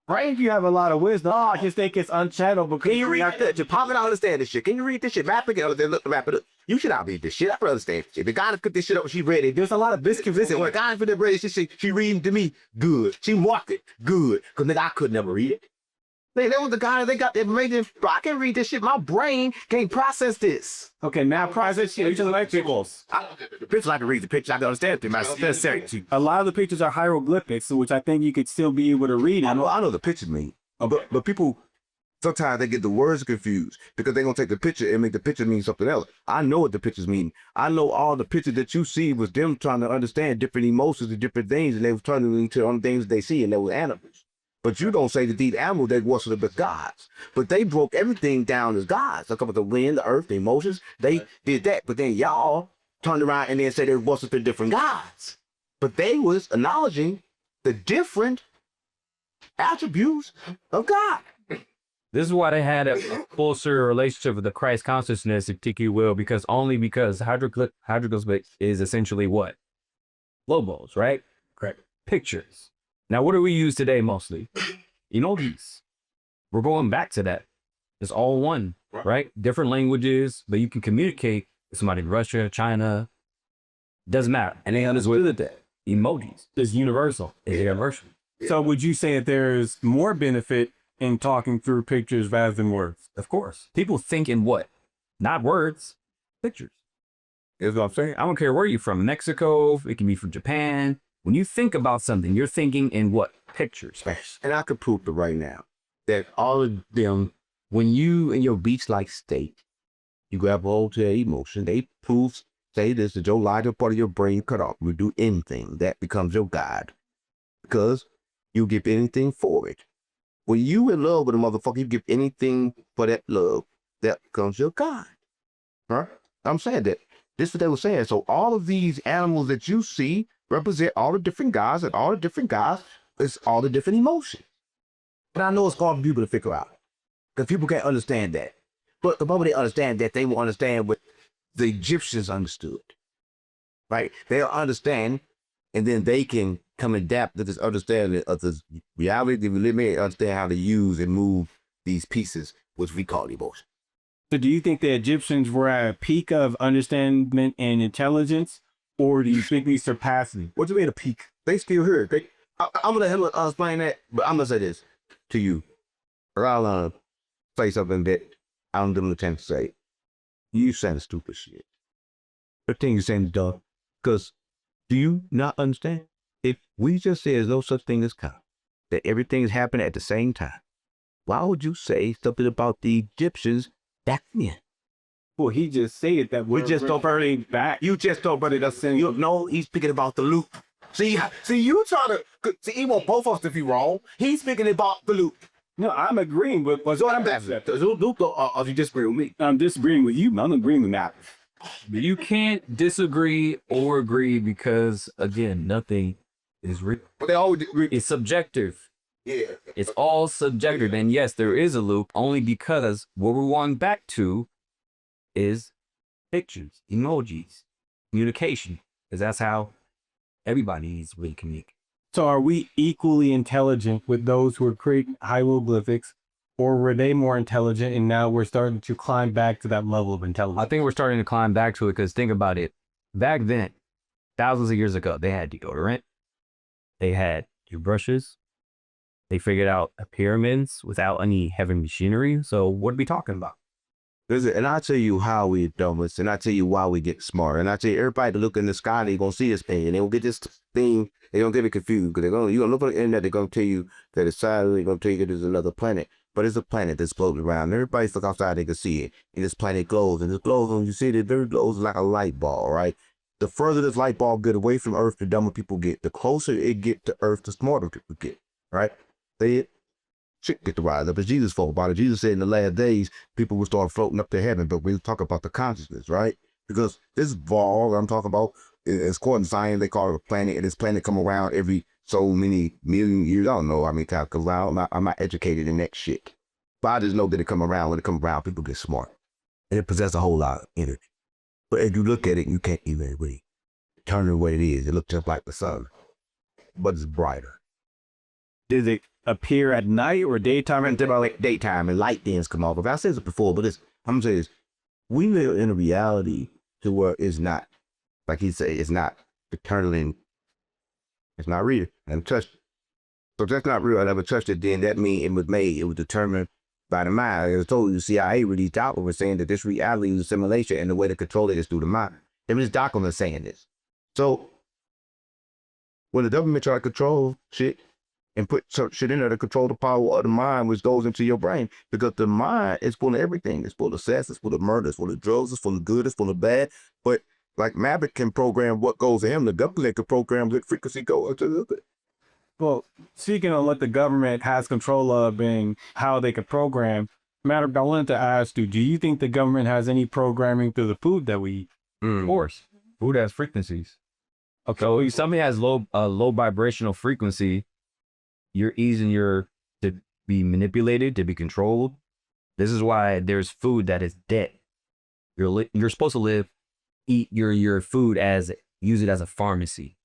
Right? If you have a lot of wisdom, I just think it's unchanneled because Can you read that? You probably don't understand this shit. Can you read this shit? Map it up, then look, map it up. You should not read this shit. I don't understand this shit. The guy that cooked this shit up, she read it. There's a lot of biscuits. Listen, when the guy that read this shit, she reading to me, good. She marked it, good. Because nigga, I could never read it. That was the guy that got the information. Bro, I can read this shit. My brain can't process this. Okay, now process shit. You like pictures. The pictures, I can read the picture. I can understand it. That's serious. A lot of the pictures are hieroglyphics, which I think you could still be able to read. I know the pictures mean. But people, sometimes they get the words confused because they're going to take the picture and make the picture mean something else. I know what the pictures mean. I know all the pictures that you see was them trying to understand different emotions and different things, and they were turning into on things they see, and they were animals. But you don't say that these animals, they worship the gods. But they broke everything down as gods. Like about the wind, the earth, the emotions. They did that. But then y'all turned around and then said they worshiping different gods. But they was acknowledging the different attributes of God. This is why they had a closer relationship with the Christ consciousness, if you will, because hieroglyphic is essentially what? Logos, right? Correct. Pictures. Now, what do we use today mostly? Emojis. We're going back to that. It's all one, right? Different languages, but you can communicate with somebody in Russia, China. Doesn't matter. And they understood that emojis is universal. It's universal. So would you say that there's more benefit in talking through pictures rather than words? Of course. People think in what? Not words, pictures. Is what I'm saying. I don't care where you're from. Mexico, it can be from Japan. When you think about something, you're thinking in what? Pictures. And I could prove it right now that all of them, when you in your beach-like state, you grab hold to their emotion, they prove, say this, that your lighter part of your brain cut off. You do anything, that becomes your guide. Because you give anything for it. When you in love with a motherfucker, you give anything for that love, that becomes your God. Right? I'm saying that. This is what they were saying. So all of these animals that you see represent all the different gods, and all the different gods it's all the different emotions. But I know it's hard for people to figure out because people can't understand that. But the moment they understand that, they will understand what the Egyptians understood, right? They'll understand, and then they can come adapt to this understanding of this reality that we live in, understand how to use and move these pieces, which we call emotion. So do you think the Egyptians were at a peak of understanding and intelligence, or do you think we surpassed it? What do you mean a peak? They still here. I'm gonna let him explain that, but I'm gonna say this to you. Or I'll say something that I don't give him the chance to say. You saying stupid shit. The thing you're saying is dumb. Because do you not understand? If we just say there's no such thing as God, that everything's happening at the same time, why would you say something about the Egyptians back then? Well, he just said that We just don't burn back. You just don't burn it up. You know, he's speaking about the loop. See, you trying to see. He want both of us to be wrong. He's speaking about the loop. No, I'm agreeing with what I'm asking. Loop, or you disagree with me? I'm disagreeing with you. I'm agreeing with that. You can't disagree or agree because, again, nothing is real. But they always agree. It's subjective. Yeah. It's all subjective. And yes, there is a loop only because what we're going back to is pictures, emojis, communication, because that's how everybody needs to really communicate. So are we equally intelligent with those who are creating hieroglyphics, or were they more intelligent and now we're starting to climb back to that level of intelligence? I think we're starting to climb back to it because think about it. Back then, thousands of years ago, they had deodorant. They had toothbrushes. They figured out pyramids without any heavy machinery. So what are we talking about? Listen, and I'll tell you how we dumb this, and I'll tell you why we get smart. And I tell you, everybody to look in the sky, they're going to see this thing, and they will get this thing, they're going to get it confused, because you're going to look on the internet, they're going to tell you that it's silent, they're going to tell you that there's another planet, but it's a planet that's floating around. Everybody's look outside, they can see it, and this planet glows, and this glows, and you see it, it very glows like a light ball, right? The further this light ball get away from Earth, the dumber people get. The closer it get to Earth, the smarter people get, right? They shit get to rise up. As Jesus spoke about it. Jesus said in the last days, people will start floating up to heaven, but we'll talk about the consciousness, right? Because this ball I'm talking about is according to science, they call it a planet, and this planet come around every so many million years. I don't know how many times, because I'm not educated in that shit. But I just know that it come around. When it come around, people get smart. And it possesses a whole lot of energy. But if you look at it, you can't even really determine what it is. It looks just like the sun, but it's brighter. Does it appear at night or daytime? And like daytime, and light things come off. I said this before, but I'm saying this. We live in a reality to where it's not, like he said, it's not eternally, it's not real. I haven't touched it. So if that's not real, I never touched it, then that means it was determined by the mind. I told you, the CIA released out was saying that this reality is a simulation, and the way to control it is through the mind. There was documents saying this. So when the government try to control shit and put shit in there to control the power of the mind, which goes into your brain, because the mind is full of everything. It's full of sex, it's full of murder, it's full of drugs, it's full of good, it's full of bad. But like Maverick can program what goes to him, the government can program what frequency goes to the other. Well, speaking of what the government has control of and how they can program, Maverick, I wanted to ask you, do you think the government has any programming through the food that we eat? Of course. Food has frequencies. Okay. So if somebody has low vibrational frequency, you're easier to be manipulated, to be controlled. This is why there's food that is dead. You're supposed to eat your food use it as a pharmacy.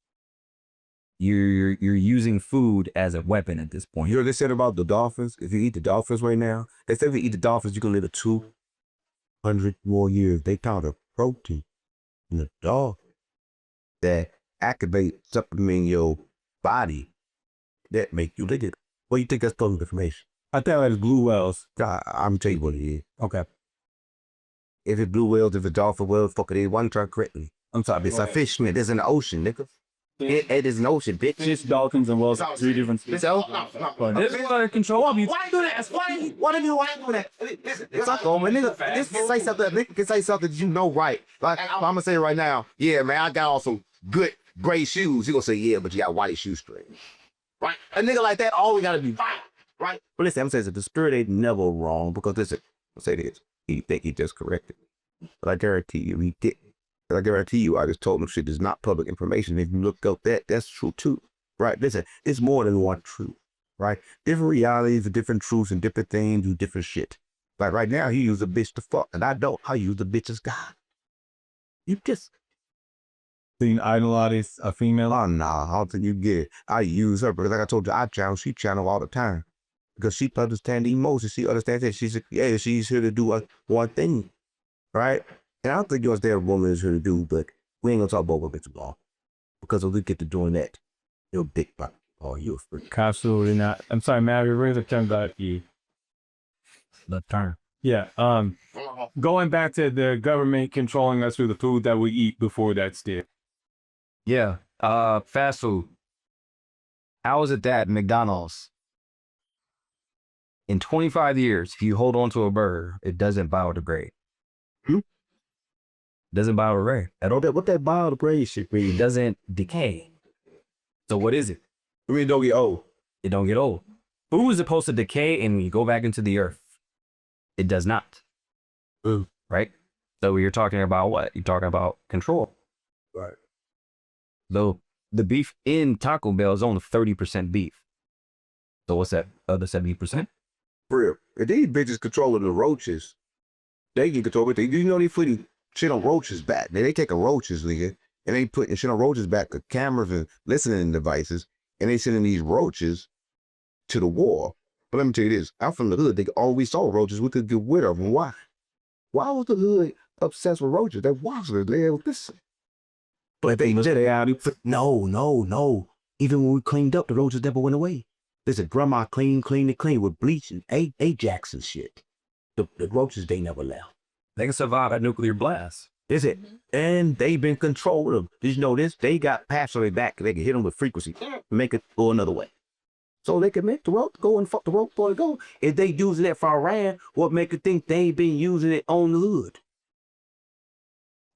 You're using food as a weapon at this point. You know what they said about the dolphins? If you eat the dolphins right now, they said if you eat the dolphins, you can live 200 more years. They found a protein in the dolphin that activate something in your body that make you live it. What do you think that's public information? I thought it was blue whales. I'm telling you what it is. Okay. If it's blue whales, if it's dolphin whales, fuck it, one try correctly. I'm sorry. It's a fish, man. It's in the ocean, nigga. It is an ocean, bitch. Fish, dolphins, and whales are three different species. This is what I control me. Why do that? Why do you do that? It's not going, nigga. This can say something. Nigga can say something you know right. Like I'm gonna say right now, yeah, man, I got on some good gray shoes. You gonna say, yeah, but you got white shoestrings, right? A nigga like that, all we gotta be right. But listen, I'm saying that the spirit ain't never wrong, because listen, I'll say this. He think he just corrected, but I guarantee you he didn't. I guarantee you, I just told him shit is not public information. If you look up that's true too. right? Listen, it's more than one truth, right? Different realities and different truths and different things do different shit. Like right now, he used a bitch to fuck, and I don't. I use a bitch as God. You just, Being idolize a female. oh nah, I don't think you get it. I use her because, like I told you, I channel, she channel all the time because she understands the emotions. She understands that she's here to do one thing, right? And I don't think yours there woman is here to do, but we ain't gonna talk about what bitch long because if we get to doing that, you're a big buck. Oh, you're a freak. Absolutely not. I'm sorry, Maverick. Where's the term about you? The term. Yeah. Going back to the government controlling us through the food that we eat before that still. Yeah. Fast food. How is it that McDonald's in 25 years, if you hold on to a burger, it doesn't biodegrade? Doesn't biodegrade. I don't know what that biodegrade shit means. It doesn't decay. So what is it? I mean, don't get old. It don't get old. Food is supposed to decay and you go back into the earth. It does not. Right? So you're talking about what? You're talking about control. Right. Though the beef in Taco Bell is only 30% beef. So what's that other 70%? For real. If these bitches controlling the roaches, they can control it. You know they putting shit on roaches back. They taking roaches, nigga, and they putting shit on roaches back with cameras and listening devices, and they sending these roaches to the war. But let me tell you this, I'm from the hood. They always saw roaches. We could get rid of them. Why? Why was the hood obsessed with roaches? They watched it. They listen. But they no. Even when we cleaned up, the roaches never went away. Listen, grandma clean with bleach and Ajax and shit. The roaches, they never left. They can survive a nuclear blast. Is it? And they've been controlling them. Did you know this? They got paths on their back. They can hit them with frequency, make it go another way. So they can make the rope go and fuck the rope before it go. If they using it for Iran, what make you think they ain't been using it on the hood?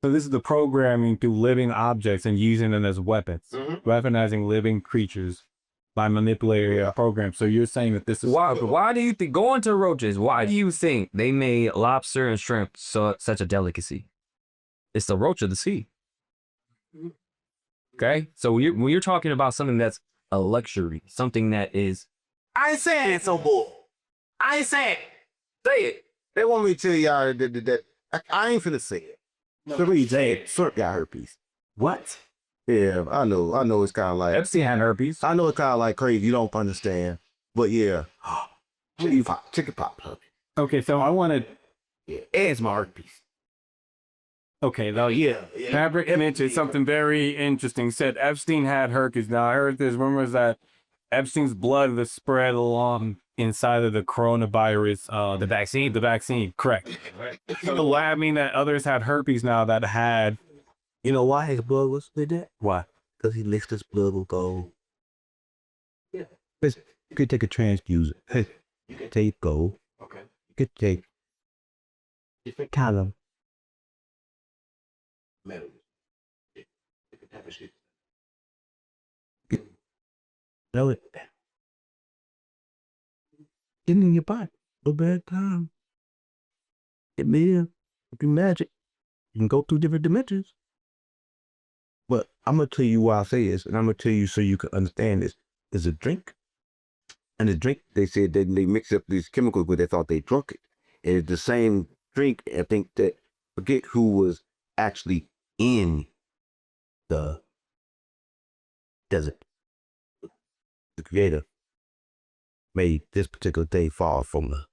So this is the programming through living objects and using them as weapons, weaponizing living creatures by manipulating a program. So you're saying that this is Why do you think, going to roaches, why do you think they made lobster and shrimp such a delicacy? It's the roach of the sea. Okay? So when you're talking about something that's a luxury, something that is... I ain't saying it's so bull. I ain't saying it. Say it. They want me to tell y'all that I ain't finna say it. So we say Sirk got herpes. what? Yeah, I know it's kind of like, Epstein had herpes. I know it's kind of like crazy. You don't understand. But yeah, chicken pop puppy. Okay, so I wanted. Yeah, asthma herpes. Okay, though, yeah. Maverick mentioned something very interesting. Said Epstein had herpes. Now I heard there's rumors that Epstein's blood was spread along inside of the coronavirus, The vaccine? the vaccine. Correct. So does that mean that others had herpes now that had? You know why his blood was like that? Why? Because he mixed his blood with gold. Yeah. Listen, you could take a transfuser. Hey, you could take gold. Okay. You could take different kind of metal. Different type of shit. Know it. Get in your body. No bad time. Get me in. Do magic. You can go through different dimensions. But I'm going to tell you why I say this, and I'm going to tell you so you can understand this. There's a drink. And the drink, they said that they mixed up these chemicals where they thought they drunk it. And it's the same drink, I think that, forget who was actually in the desert. The creator made this particular day fall from the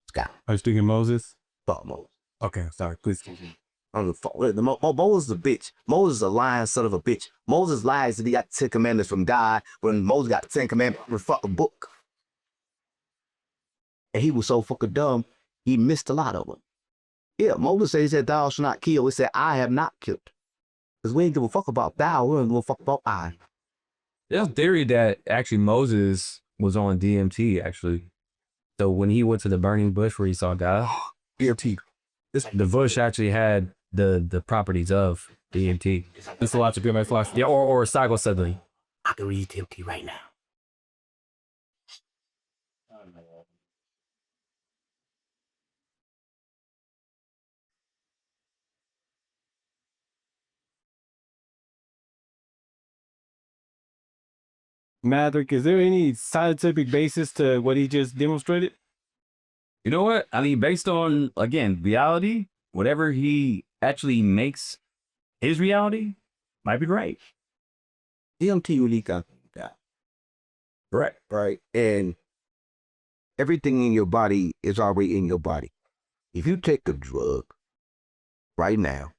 sky. I was thinking Moses. Thought Moses. Okay, sorry. Please continue. On the phone. Moses is a bitch. Moses is a lying son of a bitch. Moses lies that he got 10 commandments from God when Moses got 10 commandments from a fucking book. And he was so fucking dumb, he missed a lot of them. Yeah, Moses said, he said, thou shalt not kill. He said, I have not killed. Because we ain't give a fuck about thou, we don't give a fuck about I. There's a theory that actually Moses was on DMT, actually. So when he went to the burning bush where he saw God, DMT. the bush actually had the properties of DMT. This is a lot to good. Yeah, or psilocybin. I can read DMT right now. Maverick, is there any scientific basis to what he just demonstrated? You know what? I mean, based on, again, reality, whatever he actually makes his reality might be right. DMT really got that. Correct. Right? And everything in your body is already in your body. If you take a drug right now,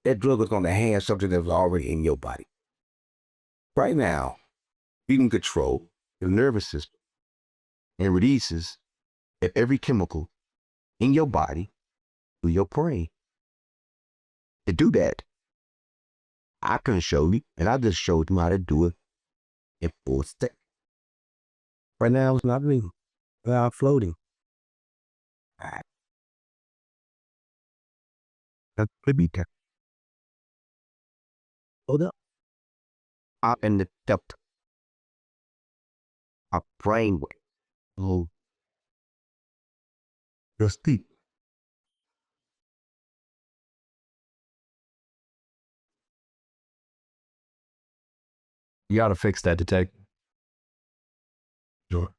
that drug is going to have something that's already in your body. Right now, you can control your nervous system and releases every chemical in your body through your brain. To do that, I can show you, and I just showed you how to do it in 4 steps. Right now, it's not moving. Without floating. All right. That's the beat. Hold up. Up in the depth. Our brain. Oh. Just deep. You got to fix that detector. Sure.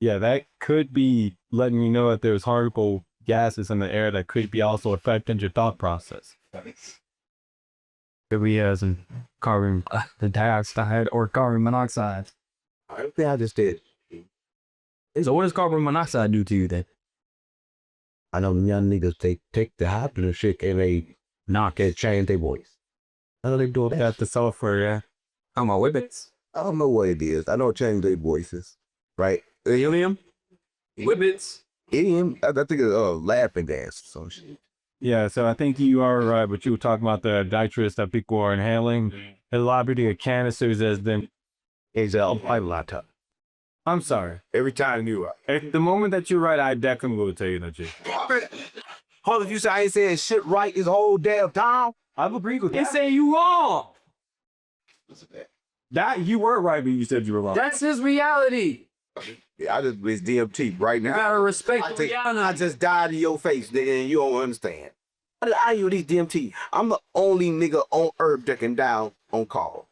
Yeah, that could be letting you know that there's harmful gases in the air that could be also affecting your thought process. Could be some carbon dioxide or carbon monoxide. I think I just did. So what does carbon monoxide do to you then? I know them young niggas, they take the hydrogen shit and they knock and change their voice. I know they do that. That's the software, yeah. On my whippets. I don't know what it is. I know it change their voices. Right? Helium? Whippets? Idiom, I think it's laughing gas or some shit. Yeah, so I think you are right, but you were talking about the nitrous that people are inhaling. A lot of the canisters as them. It's a lot of. I'm sorry. Every time you are. At the moment that you're right, I definitely will tell you that you. Hold on, you say I ain't saying shit right this whole damn time? I've agreed with They that. say you wrong. That you were right, but you said you were wrong. That's his reality. Yeah, I just with DMT right You now. gotta respect the I reality. just died in your face, nigga, and you don't understand. I use these DMT. I'm the only nigga on earth that can die on call.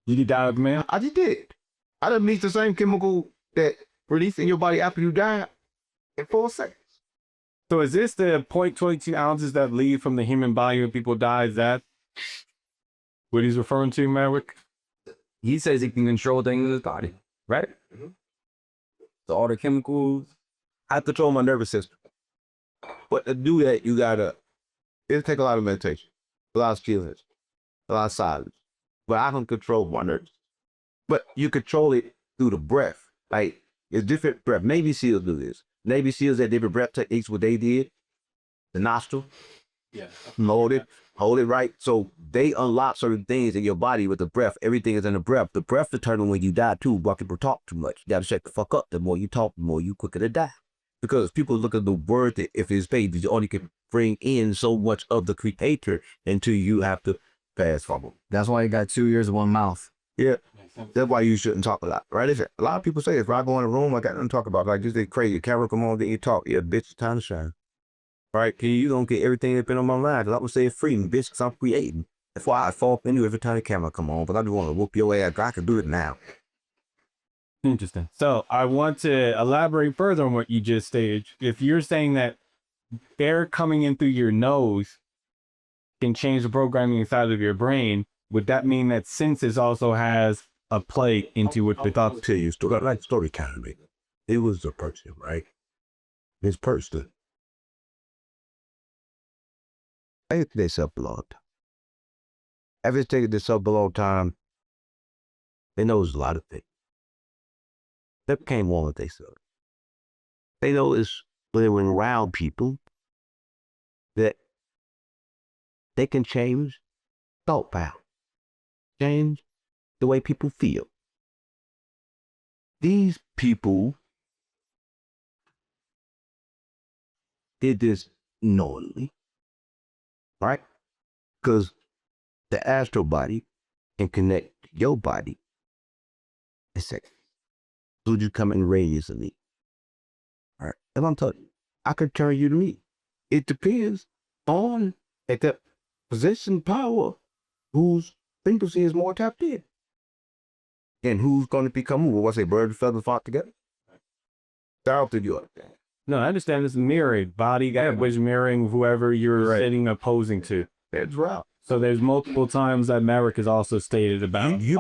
Did you die with the man? I just did. I done mix the same chemical that released in your body after you die in 4 seconds. So is this the 0.22 ounces that leave from the human body when people die? Is that what he's referring to, Maverick? He says he can control things in his body, right? Mm-hmm. So all the chemicals. I control my nervous system. But to do that, it'll take a lot of meditation, a lot of stillness, a lot of silence. But I can control my nerves. But you control it through the breath. Like, it's different breath. Navy SEALs do this. Navy SEALs had different breath techniques, what they did. The nostril. Yeah. Hold it right. So they unlock certain things in your body with the breath. Everything is in the breath. The breath determines when you die too. But people talk too much. You gotta shut the fuck up. The more you talk, the more you quicker to die. Because people look at the word that if it's paid, you only can bring in so much of the creator until you have to pass from them. That's why he got 2 ears and 1 mouth. Yeah. That's why you shouldn't talk a lot, right? A lot of people say if I go in a room, I got nothing to talk about. Like this, they crazy. Camera come on, then you talk. Yeah, bitch, it's time to shine. Right? You don't get everything that's been on my mind. Cause I would say it's free, bitch, because I'm creating. That's why I fall up into every time the camera come on. But I just want to whoop your ass. I can do it now. Interesting. So I want to elaborate further on what you just stated. If you're saying that air coming in through your nose can change the programming inside of your brain, would that mean that senses also has a play into what the thoughts? I'll tell you a story. Like story kind of me. It was a person, right? This person. I had this up a long time. After taking this up a long time, they knows a lot of things. That became one of they said. They noticed when they were around people that they can change thought pattern, change the way people feel. These people did this knowingly, right? Because the astral body can connect your body in seconds. So you come and raise to me. All right. And I'm telling you, I could turn you to me. It depends on at that position power whose frequency is more tapped in. And who's going to become who? What's a bird and feather flock together? Shout out to you. No, I understand it's mirroring body which mirroring whoever you're sitting opposing to. That's right. So there's multiple times that Maverick has also stated about But you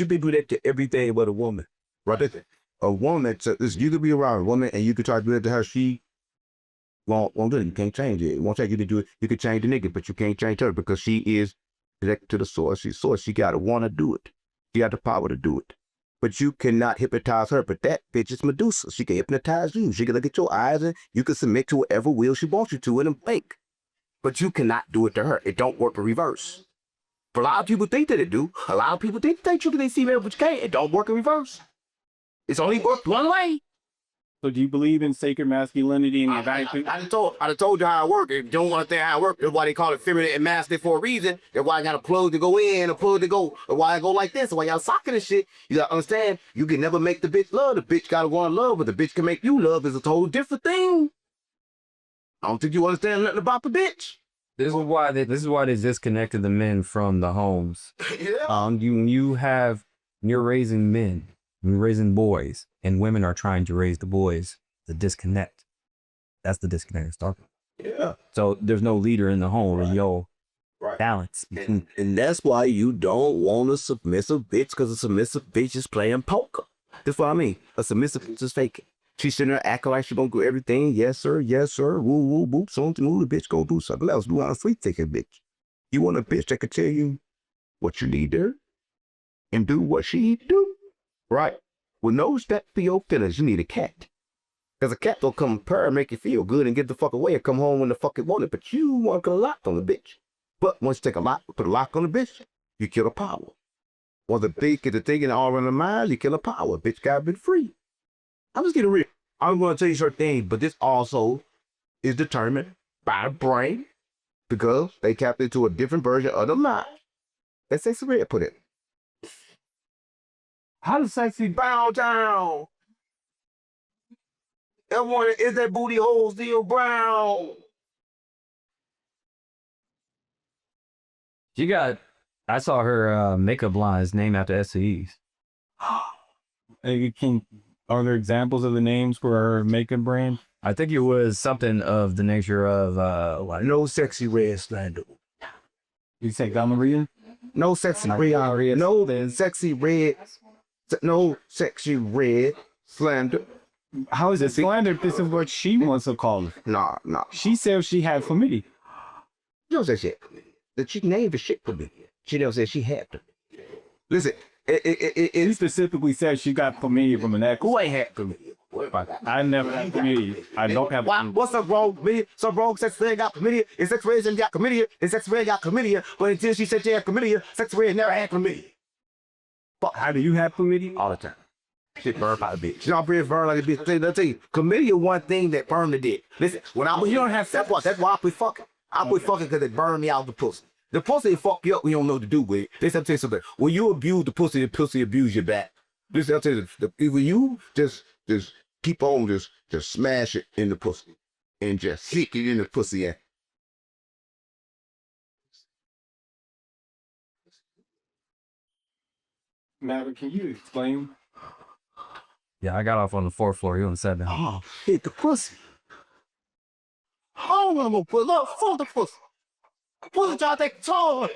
people do that to everything but a woman. Right? A woman, you could be around a woman and you could try to do it to her. She won't do it. You can't change it. It won't take you to do it. You could change the nigga, but you can't change her because she is connected to the source. She's source. She got to want to do it. She got the power to do it. But you cannot hypnotize her. But that bitch is Medusa. She can hypnotize you. She can look at your eyes and you can submit to whatever will she wants you to in a bank. But you cannot do it to her. It don't work in reverse. But a lot of people think that it do. A lot of people think you can see that, but you can't. It don't work in reverse. It's only worked one way. So do you believe in sacred masculinity and evaluation? I done told you how it works. If you don't understand how it works, that's why they call it feminine and masculine for a reason. That's why I got a plug to go in, a plug to go. That's why I go like this. That's why y'all socking and shit. You gotta understand, you can never make the bitch love. The bitch gotta want to love, but the bitch can make you love is a total different thing. I don't think you understand nothing about the bitch. This is why they disconnected the men from the homes. Yeah. You're raising men, you're raising boys, and women are trying to raise the boys. The disconnect. That's the disconnect starting. Yeah. So there's no leader in the home, and balance. And that's why you don't want a submissive bitch, because a submissive bitch is playing poker. That's what I mean. A submissive bitch is faking. She's sitting there acting like she gonna do everything. Yes, sir. Yes, sir. Woo, woo, boo. Something move. The bitch gonna do something else. Do on a free ticket, bitch. You want a bitch that can tell you what you need there and do what she need to do. Right. With no respect for your feelings, you need a cat. Because a cat will come purr, make you feel good, and get the fuck away and come home when the fuck it wanted. But you want to put a lock on the bitch. But once you take put a lock on the bitch, you kill the power. Once the bitch get the thing in all in the mind, you kill the power. Bitch got been free. I'm just getting real. I'm going to tell you certain things, but this also is determined by the brain because they tapped into a different version of the mind. Let's say some red put it. How does sexy bow down? Everyone, is that booty hole still brown? I saw her makeup lines named after STEs. Are there examples of the names for her makeup brand? I think it was something of the nature of no sexy red slander. You say gonorrhea? No sexy red. No sexy red. No sexy red slander. How is it slander if this is what she wants to call it? Nah. She said she had chlamydia. You don't say shit. That she named the shit chlamydia. She don't say she had to. Listen, He specifically said she got chlamydia from an ex. who ain't had chlamydia? I never had chlamydia. I don't have chlamydia. What's up wrong with me? Some wrong sex red got chlamydia. Is sex red got chlamydia? Is sex red got chlamydia? But until she said she had chlamydia, sex red never had chlamydia. Fuck, how do you have chlamydia? All the time. Shit burn by the bitch. You know, breath burn like a bitch. I'll tell you, chlamydia one thing that burned the dick. Listen, when you don't have sex, that's why I quit fucking. I quit fucking because it burned me out the pussy. The pussy fuck you up when you don't know what to do with it. Listen, I'll tell you something. When you abuse the pussy abuse your back. Listen, I'll tell you, when you just keep on just smash it in the pussy and just stick it in the pussy. Maverick, can you explain? Yeah, I got off on the 4th floor. You on the 7th. Oh, hit the pussy. Oh, I'm gonna put up for the pussy. Pussy trying to take control.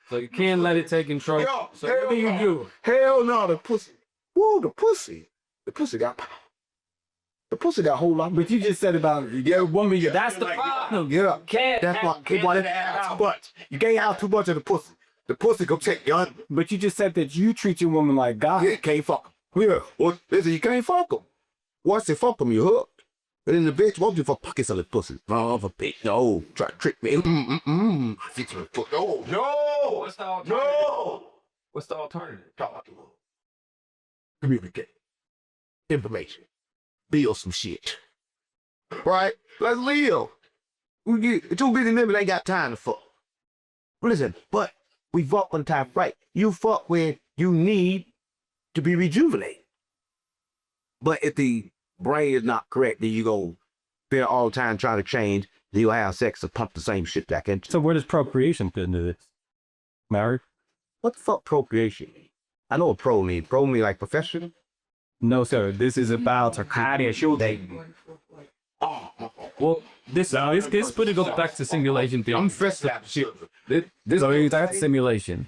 So you can't let it take control. So what do you do? Hell no, the pussy. Woo, the pussy. The pussy got power. The pussy got a whole lot. But you just said about woman. That's the problem. Yeah. Can't That's why too much. You can't have too much of the pussy. The pussy go take you under. But you just said that you treat your woman like God. You can't fuck them. Yeah. Well, listen, you can't fuck them. Once you fuck them, you hooked. But then the bitch won't give a pockets of the pussy. Oh, a bitch. No. Try to trick me. Fix her foot. No. What's the alternative? No. What's the alternative? Talk to her. Communicate. Information. Build some shit. Right? Let's live. We get too busy living, ain't got time to fuck. Listen, but we fuck when time right. You fuck when you need to be rejuvenated. But if the brain is not correct, then you go spend all the time trying to change, then you'll have sex to pump the same shit back into. So where does procreation fit into this? Married? What the fuck procreation? I know what pro means. Pro means like professional. No, sir. This is about how they show they. Well, this put it goes back to simulation theory. I'm fresh. This that's simulation.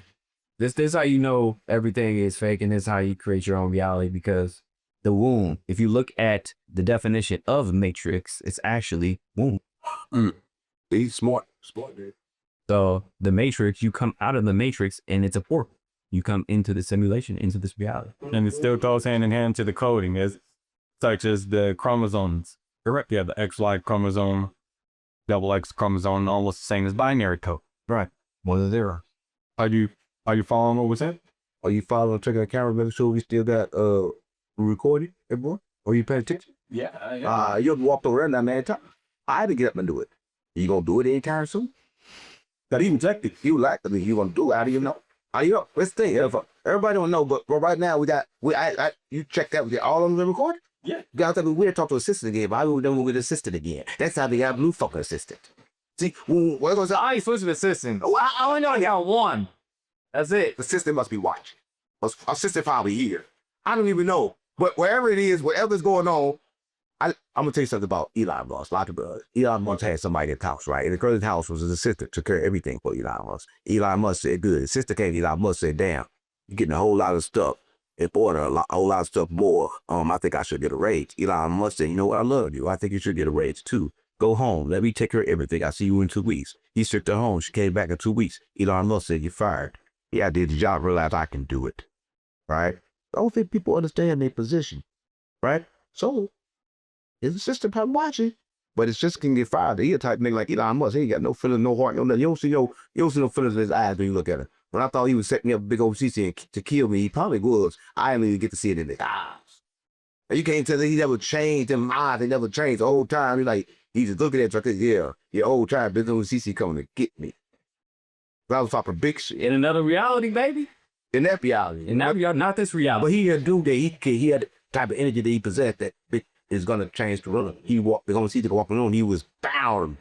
This how you know everything is fake, and this how you create your own reality, because the womb, if you look at the definition of matrix, it's actually womb. He's smart. Smart, dude. So the matrix, you come out of the matrix and it's a portal. You come into the simulation, into this reality. And it still goes hand in hand to the coding, such as the chromosomes. Correct. Yeah, the XY chromosome, double X chromosome, almost the same as binary code. Right. 1 or 0. Are you following what was that? Are you following, checking the camera, making sure we still got recording, everyone? Or you paying attention? Yeah. You walked around that man time. I had to get up and do it. You gonna do it anytime soon? That even checked it. You like it, you gonna do it? How do you know? How you know? Let's think. Everybody don't know, but right now you checked that. All of them recorded. Yeah. Guys, we're talk to assistant again, but I will then with assistant again. That's how they have blue fucking assistant. See, what's going to say? I ain't switching assistants. I only know I got one. That's it. The assistant must be watching. Assistant probably here. I don't even know. But wherever it is, whatever's going on, I'm gonna tell you something about Elon Musk. A lot of Elon Musk had somebody in the house, right? And the girl in the house was his assistant, took care of everything for Elon Musk. Elon Musk said, good. His sister came to Elon Musk, said, damn, you're getting a whole lot of stuff. And bought a whole lot of stuff more. I think I should get a raise. Elon Musk said, you know what? I love you. I think you should get a raise too. Go home. Let me take care of everything. I see you in 2 weeks. He took her home. She came back in 2 weeks. Elon Musk said, you're fired. Yeah, I did the job. Realized I can do it. Right? I don't think people understand their position. Right? So, his assistant probably watching, but his sister can get fired. He a type nigga like Elon Musk. He ain't got no feeling, no heart, no nothing. You don't see no feelings in his eyes when you look at him. When I thought he was setting me up a big old CC to kill me, he probably was. I didn't even get to see it in his eyes. And you can't tell that he never changed in eyes. He never changed the whole time. He just looking at you like, yeah, your old time, big old CC coming to get me. But I was talking big shit. In another reality, baby. In that reality. In that reality, not this reality. But he had dude that he had the type of energy that he possessed that is gonna change the world. We're gonna see the walking on. He was bound.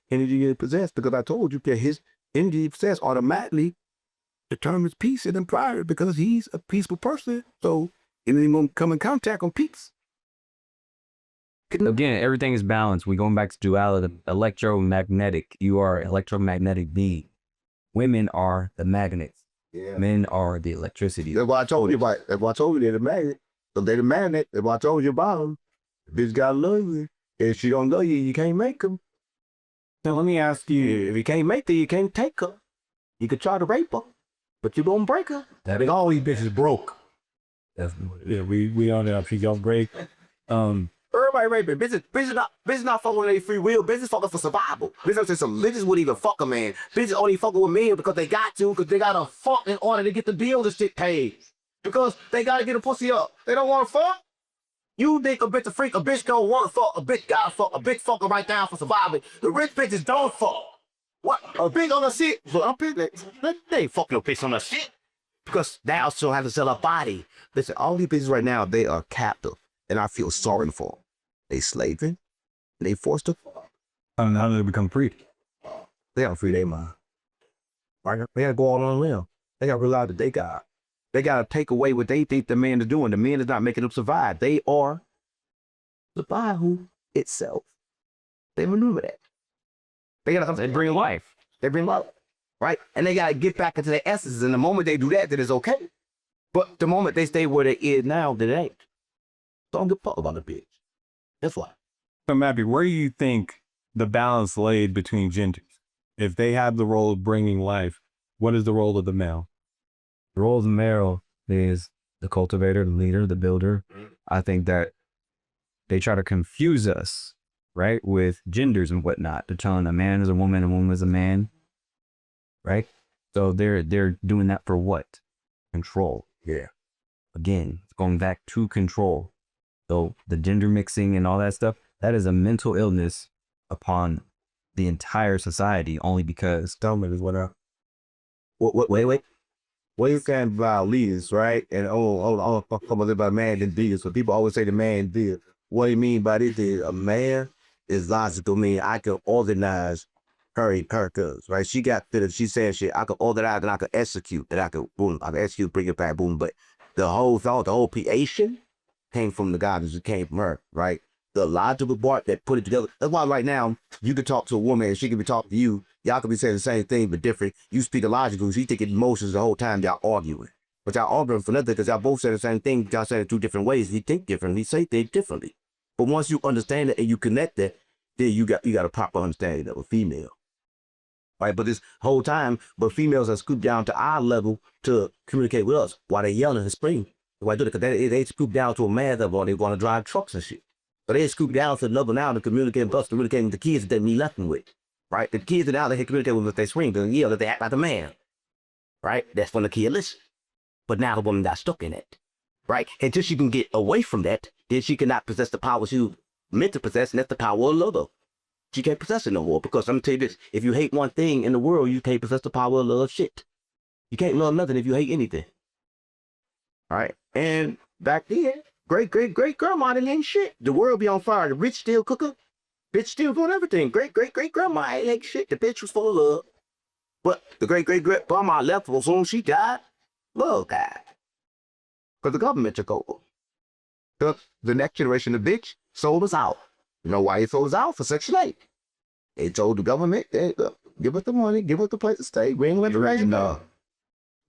Energy he possessed, because I told you that his energy possess automatically determines peace in him prior, because he's a peaceful person. So he ain't gonna come in contact on peace. Again, everything is balanced. We're going back to duality. Electromagnetic. You are an electromagnetic being. Women are the magnets. Yeah. Men are the electricity. That's why I told you about. That's why I told you they're the magnet. So they're the magnet. That's why I told you about them. The bitch gotta love you. If she don't love you, you can't make them. Now let me ask you, if you can't make her, you can't take her. You could try to rape her, but you won't break her. That is all these bitches broke. Yeah, we on it. She got break. Everybody raping. Bitches not fucking with their free will. Bitches fucking for survival. Bitches wouldn't even fuck a man. Bitches only fucking with men because they got to, because they gotta fuck in order to get the bill to shit paid. Because they gotta get a pussy up. They don't want to fuck. You think a bitch a freak, a bitch don't want to fuck, a bitch gotta fuck, a bitch fucking right down for surviving. The rich bitches don't fuck. What? A bitch on the shit? But I'm they ain't fucking a bitch on the shit. Because they also have to sell a body. Listen, all these bitches right now, they are captive. And I feel sorry for them. They slaving. They forced to fuck. I don't know how they become free. They don't free their mind. Right? They gotta go all on a limb. They gotta realize that they gotta take away what they think the man is doing. The man is not making them survive. They are survival itself. They remember that. They bring life. They bring love. Right? And they gotta get back into their essence. And the moment they do that, then it's okay. But the moment they stay where they is now, then it ain't. Don't give a fuck about the bitch. That's why. So Mappy, where do you think the balance laid between genders? If they have the role of bringing life, what is the role of the male? The role of the male is the cultivator, the leader, the builder. I think that they try to confuse us, right, with genders and whatnot. They're telling a man is a woman is a man, right? So they're doing that for what? Control. Yeah. Again, it's going back to control. So the gender mixing and all that stuff, that is a mental illness upon the entire society, only because. Tell me this, what up? Wait. What you saying about leaders, right? And talk about man and deeds. So people always say the man did. What do you mean by this? A man is logical. Mean I can organize her cuz, right? She got fitted. She said shit, I could order that, and I could execute, that I could, boom, I could execute, bring it back, boom. But the whole thought, the whole creation came from the God, it came from her, right? The logical part that put it together. That's why right now, you can talk to a woman and she can be talking to you. Y'all could be saying the same thing, but different. You speak logical, she thinking emotions the whole time y'all arguing. But y'all arguing for nothing because y'all both say the same thing. Y'all say it 2 different ways. He think differently, say things differently. But once you understand it and you connect it, then you got a proper understanding of a female. Right? But this whole time, but females are scooped down to our level to communicate with us while they yelling and screaming. Why do it? Because they scoop down to a man level and they want to drive trucks and shit. So they scoop down to the level now to communicate with us, communicating with the kids that they need nothing with. Right? The kids are now they can communicate with us if they scream, because yell, that they act like a man. Right? That's when the kid listen. But now the woman got stuck in it. Right? Until she can get away from that, then she cannot possess the power she was meant to possess, and that's the power of love. She can't possess it no more. Because I'm gonna tell you this, if you hate one thing in the world, you can't possess the power of love shit. You can't love nothing if you hate anything. All right? And back then, great-great-great-grandma didn't ain't shit. The world be on fire. The rich still cooking. Bitch still doing everything. Great-great-great-grandma ain't shit. The bitch was full of love. But the great-great-grandma left as soon as she died, love died. Because the government took over. The next generation of bitch sold us out. You know why he sold us out? For Section 8. They told the government, hey, look, give us the money, give us the place to stay, we ain't let the raise no.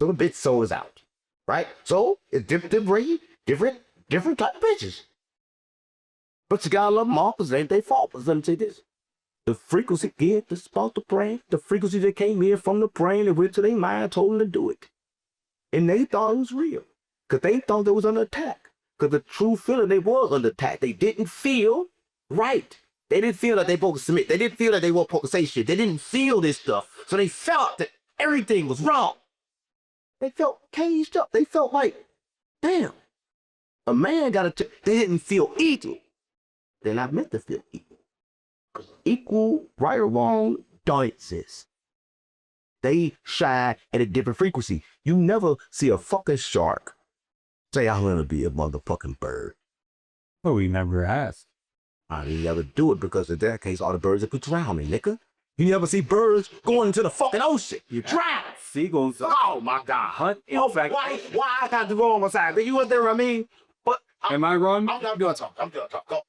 So the bitch sold us out. Right? So it's different type of bitches. But you gotta love them all because it ain't their fault. But let me say this. The frequency get this about the brain, the frequency that came here from the brain and went to their mind, told them to do it. And they thought it was real. Because they thought they was under attack. Because the true feeling they was under attack. They didn't feel right. They didn't feel that they supposed to submit. They didn't feel that they weren't supposed to say shit. They didn't feel this stuff. So they felt that everything was wrong. They felt caged up. They felt like, damn, a man got to, they didn't feel equal. They're not meant to feel equal. Because equal, right or wrong, don't exist. They shine at a different frequency. You never see a fucking shark say, I'm gonna be a motherfucking bird. Well, we never asked. I didn't never do it because in that case, all the birds would drown me, nigga. You never see birds going into the fucking ocean. You drown. Seagulls. Oh my God. Hunt. Why I got to go on my side? You understand what I mean? But am I wrong? I'm doing talk. I'm doing talk. Go.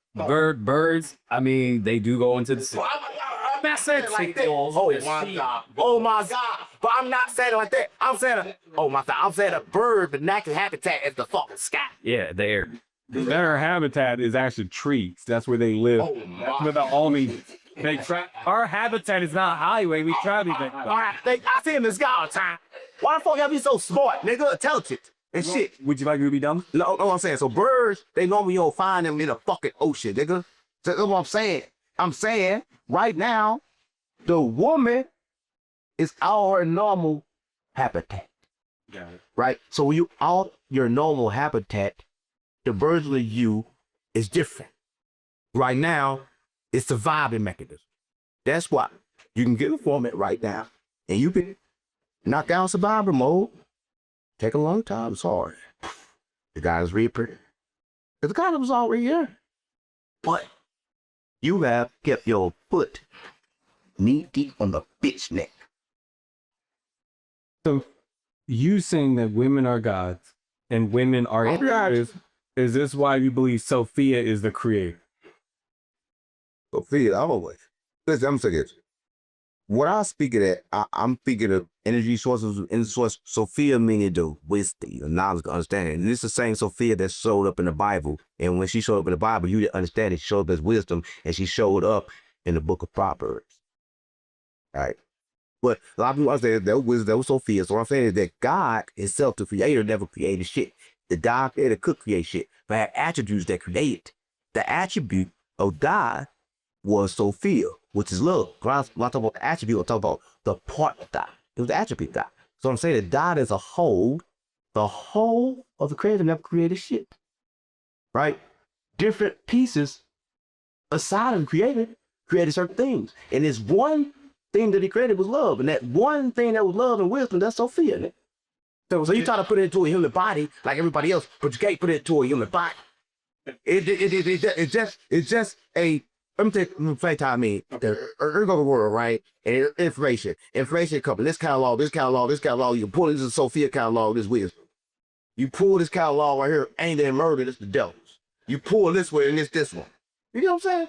Birds, I mean, they do go into the sea. I'm not saying it like that. Oh my God. But I'm not saying it like that. I'm saying, I'm saying a bird, the natural habitat is the fucking sky. Yeah, they're. Their habitat is actually trees. That's where they live. That's where the only they try. Our habitat is not highway. We try to be. All right, I see in the sky all the time. Why the fuck y'all be so smart, nigga? Intelligent and shit. Would you like me to be dumb? No, I'm saying. So birds, they normally don't find them in the fucking ocean, nigga. So that's what I'm saying. I'm saying right now, the woman is our normal habitat. Got it. Right? So when you out your normal habitat, the version of you is different. Right now, it's surviving mechanism. That's why you can get a format right now, and you can knock out survivor mode. Take a long time. It's hard. The guy's reaper. The guy that was already here. But you have kept your foot knee deep on the bitch neck. So you saying that women are gods and women are creators, is this why you believe Sophia is the creator? Sophia, always. Listen, I'm saying this. What I speak of that, I'm speaking of energy sources, energy source. Sophia meaning the wisdom, the knowledge, the understanding. And this is the same Sophia that showed up in the Bible. And when she showed up in the Bible, you didn't understand it. She showed up as wisdom, and she showed up in the book of Proverbs. All right. But a lot of people understand that wisdom, that was Sophia. So what I'm saying is that God himself, the creator, never created shit. The God creator could create shit, but had attributes that created. The attribute of God was Sophia, which is love. When I talk about the attribute, I talk about the part of God. It was the attribute of God. So I'm saying that God as a whole, the whole of the creator never created shit. Right? Different pieces aside of the creator created certain things. And this one thing that he created was love. And that one thing that was love and wisdom, that's Sophia. So you try to put it into a human body like everybody else, but you can't put it into a human body. It's just a Let me take the time I mean. The earth of the world, right? And information. Information comes. This kind of law, this kind of law, this kind of law. You pull this is Sophia kind of law, this wisdom. You pull this kind of law right here, anger and murder, this the devil's. You pull this way and this one. You know what I'm saying?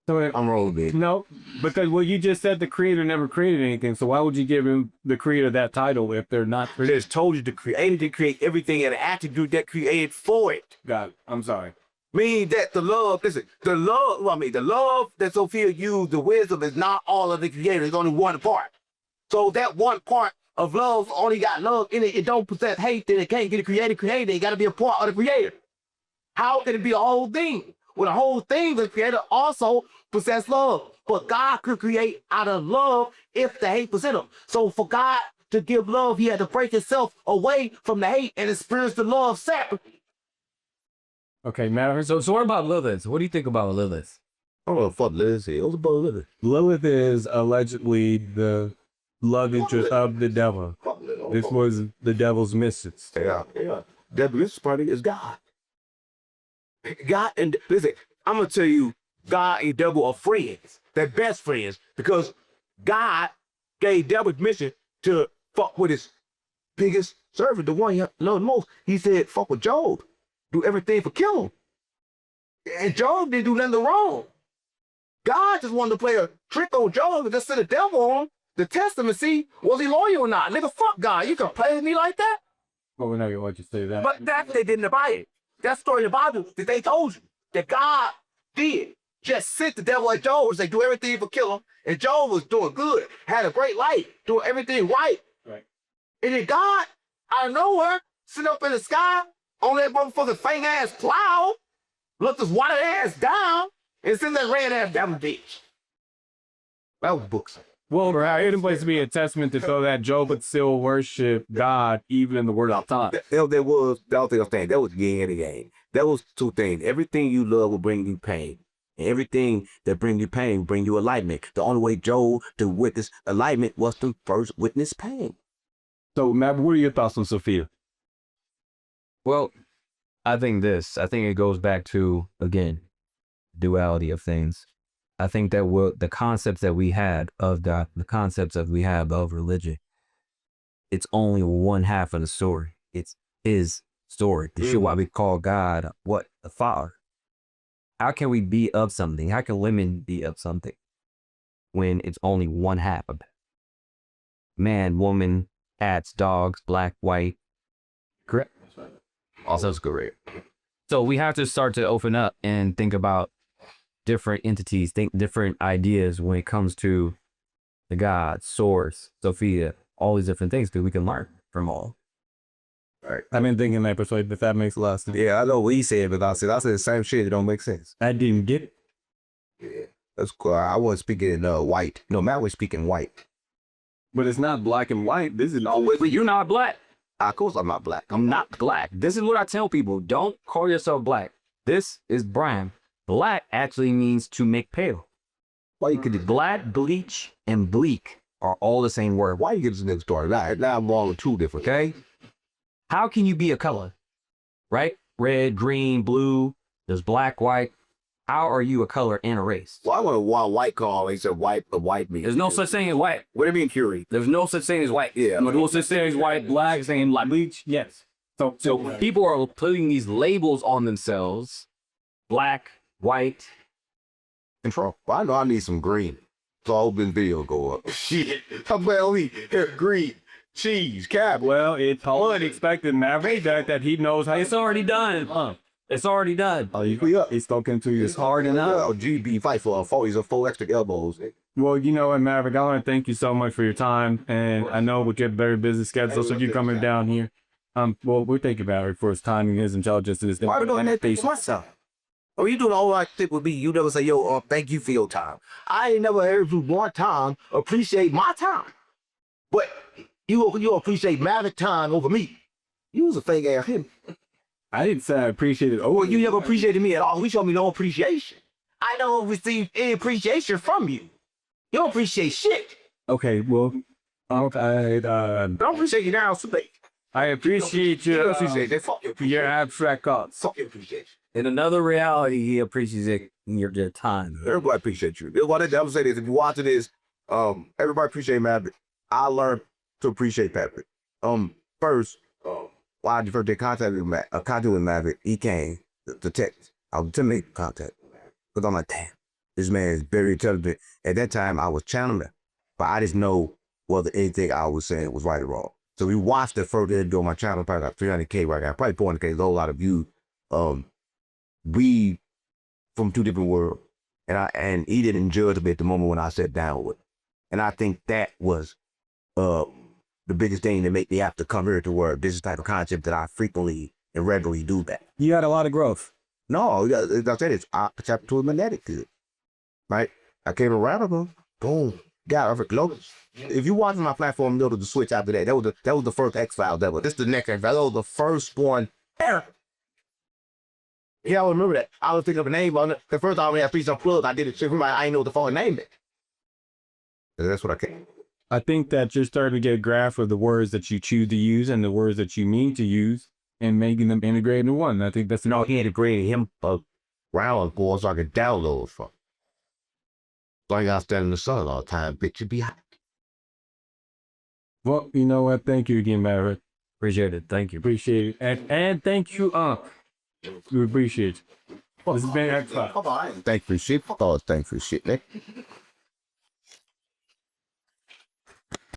So I'm rolling, baby. no, because well, you just said the creator never created anything. So why would you give him the creator that title if they're not? It has told you to create everything and an attribute that created for it. God, I'm sorry. Meaning that the love, listen, the love that Sophia used, the wisdom is not all of the creator. It's only one part. So that one part of love only got love in it. It don't possess hate, then it can't get a created. It got to be a part of the creator. How can it be a whole thing? When the whole thing, the creator also possess love. But God could create out of love if the hate was in him. So for God to give love, he had to break himself away from the hate and experience the love separately. Okay, Maverick. So what about Lilith? What do you think about Lilith? I don't know what the fuck Lilith is. What's about Lilith? Lilith is allegedly the love interest of the devil. This was the devil's mistress. Yeah. The mistress party is God. God and listen, I'm gonna tell you, God and devil are friends. They're best friends because God gave devil mission to fuck with his biggest servant, the one he loved most. He said, fuck with Job. Do everything for kill him. And Job didn't do nothing wrong. God just wanted to play a trick on Job and just send the devil on him to test him and see was he loyal or not. Nigga, fuck God. You can play with me like that? Well, we know you want you to say that. But that they didn't buy it. That story in the Bible that they told you that God did. Just sent the devil at Job and say, do everything for kill him. And Job was doing good, had a great life, doing everything right. Right. And then God, out of nowhere, sit up in the sky on that motherfucking faint ass plow, looked his white ass down, and sent that red ass down the ditch. That was books. Well, it was to be a testament to show that Job would still worship God even in the worst of times. That was the thing I'm saying. That was yin and yang. That was two things. Everything you love will bring you pain. And everything that brings you pain will bring you enlightenment. The only way Job to witness enlightenment was to first witness pain. So, Matt, what are your thoughts on Sophia? Well, I think it goes back to, again, duality of things. I think that the concepts that we had of God, the concepts that we have of religion, it's only one half of the story. It's his story. The shit why we call God what? The Father. How can we be of something? How can women be of something when it's only one half of it? Man, woman, cats, dogs, black, white. Correct. Also correct. So we have to start to open up and think about different entities, think different ideas when it comes to the God, source, Sophia, all these different things that we can learn from all. Right. I've been thinking that persuade if that makes a lot of sense. Yeah, I know what he said, but I said the same shit. It don't make sense. I didn't get it. Yeah, that's cool. I wasn't speaking in white. No, Matt was speaking white. But it's not black and white. This is always. But you're not black. Of course I'm not black. I'm not black. This is what I tell people. Don't call yourself black. This is brown. Black actually means to make pale. Why you could Black, bleach, and bleak are all the same word. Why you get this nigga started? Now I'm wrong with two different. Okay? How can you be a color? Right? Red, green, blue. There's black, white. How are you a color and a race? Well, I want a white call. He said white, the white means. There's no such thing as white. What do you mean Curie? There's no such thing as white. Yeah. No such thing as white, black, saying like bleach. Yes. So people are putting these labels on themselves. Black, white. Control. Well, I know I need some green. So I hope this video go up. Shit. How about me? Here, green. Cheese, cap. well, it's unexpected, Maverick, that he knows how. It's already done. It's already done. Oh, you up? He's spoken to you. It's hard enough. Oh, GB fight for 4 extra elbows. Well, you know what, Maverick, I want to thank you so much for your time. And I know with your very busy schedule, so you coming down here. Well, we thank you, Maverick, for his time and his intelligence. And his Why are we doing that thing? What's up? Oh, you doing all that shit with me. You never say, yo, thank you for your time. I ain't never heard you one time appreciate my time. But you appreciate Maverick time over me. You was a fake ass him. I didn't say I appreciated it. Well, you never appreciated me at all. You showed me no appreciation. I don't receive any appreciation from you. You don't appreciate shit. Okay, well, okay, Don't appreciate you now, so late. I appreciate your abstract thoughts. Fucking appreciate In another reality, he appreciates your time. you. Everybody appreciate you. What I'm saying is, if you watching this, everybody appreciate Maverick. I learned to appreciate Maverick. First, while I first did contact with Maverick, he came to text. I was to make contact. Because I'm like, damn, this man is very intelligent. At that time, I was channeling, but I didn't know whether anything I was saying was right or wrong. So we watched the first video on my channel, probably got 300K right now, probably 400K, a whole lot of views. We from two different worlds, and he didn't judge me at the moment when I sat down with him. And I think that was the biggest thing that made me have to come here to where this is the type of concept that I frequently and regularly do that. You had a lot of growth. No, as I said, it's chapter 2 of magnetic, right? I came around him, boom, got it. If you watch my platform, you know the switch after that. That was the first X-Files ever. This is the next X-Files. That was the first one ever. Yeah, I remember that. I was thinking of a name on it. The first time we had Peace Unplugged, I did it. I didn't know what the fucking name is. That's what I came. I think that you're starting to get a grasp of the words that you choose to use and the words that you mean to use and making them integrated into one. I think that's No, he integrated him around for so I could download from. So I got to stand in the sun all the time, bitch. You be hot. Well, you know what? Thank you again, Maverick. Appreciate it. Thank you. Appreciate it. And thank you, Unc. We appreciate it. This has been X-Files. Thank you for shit. Oh, thank you for shit, man.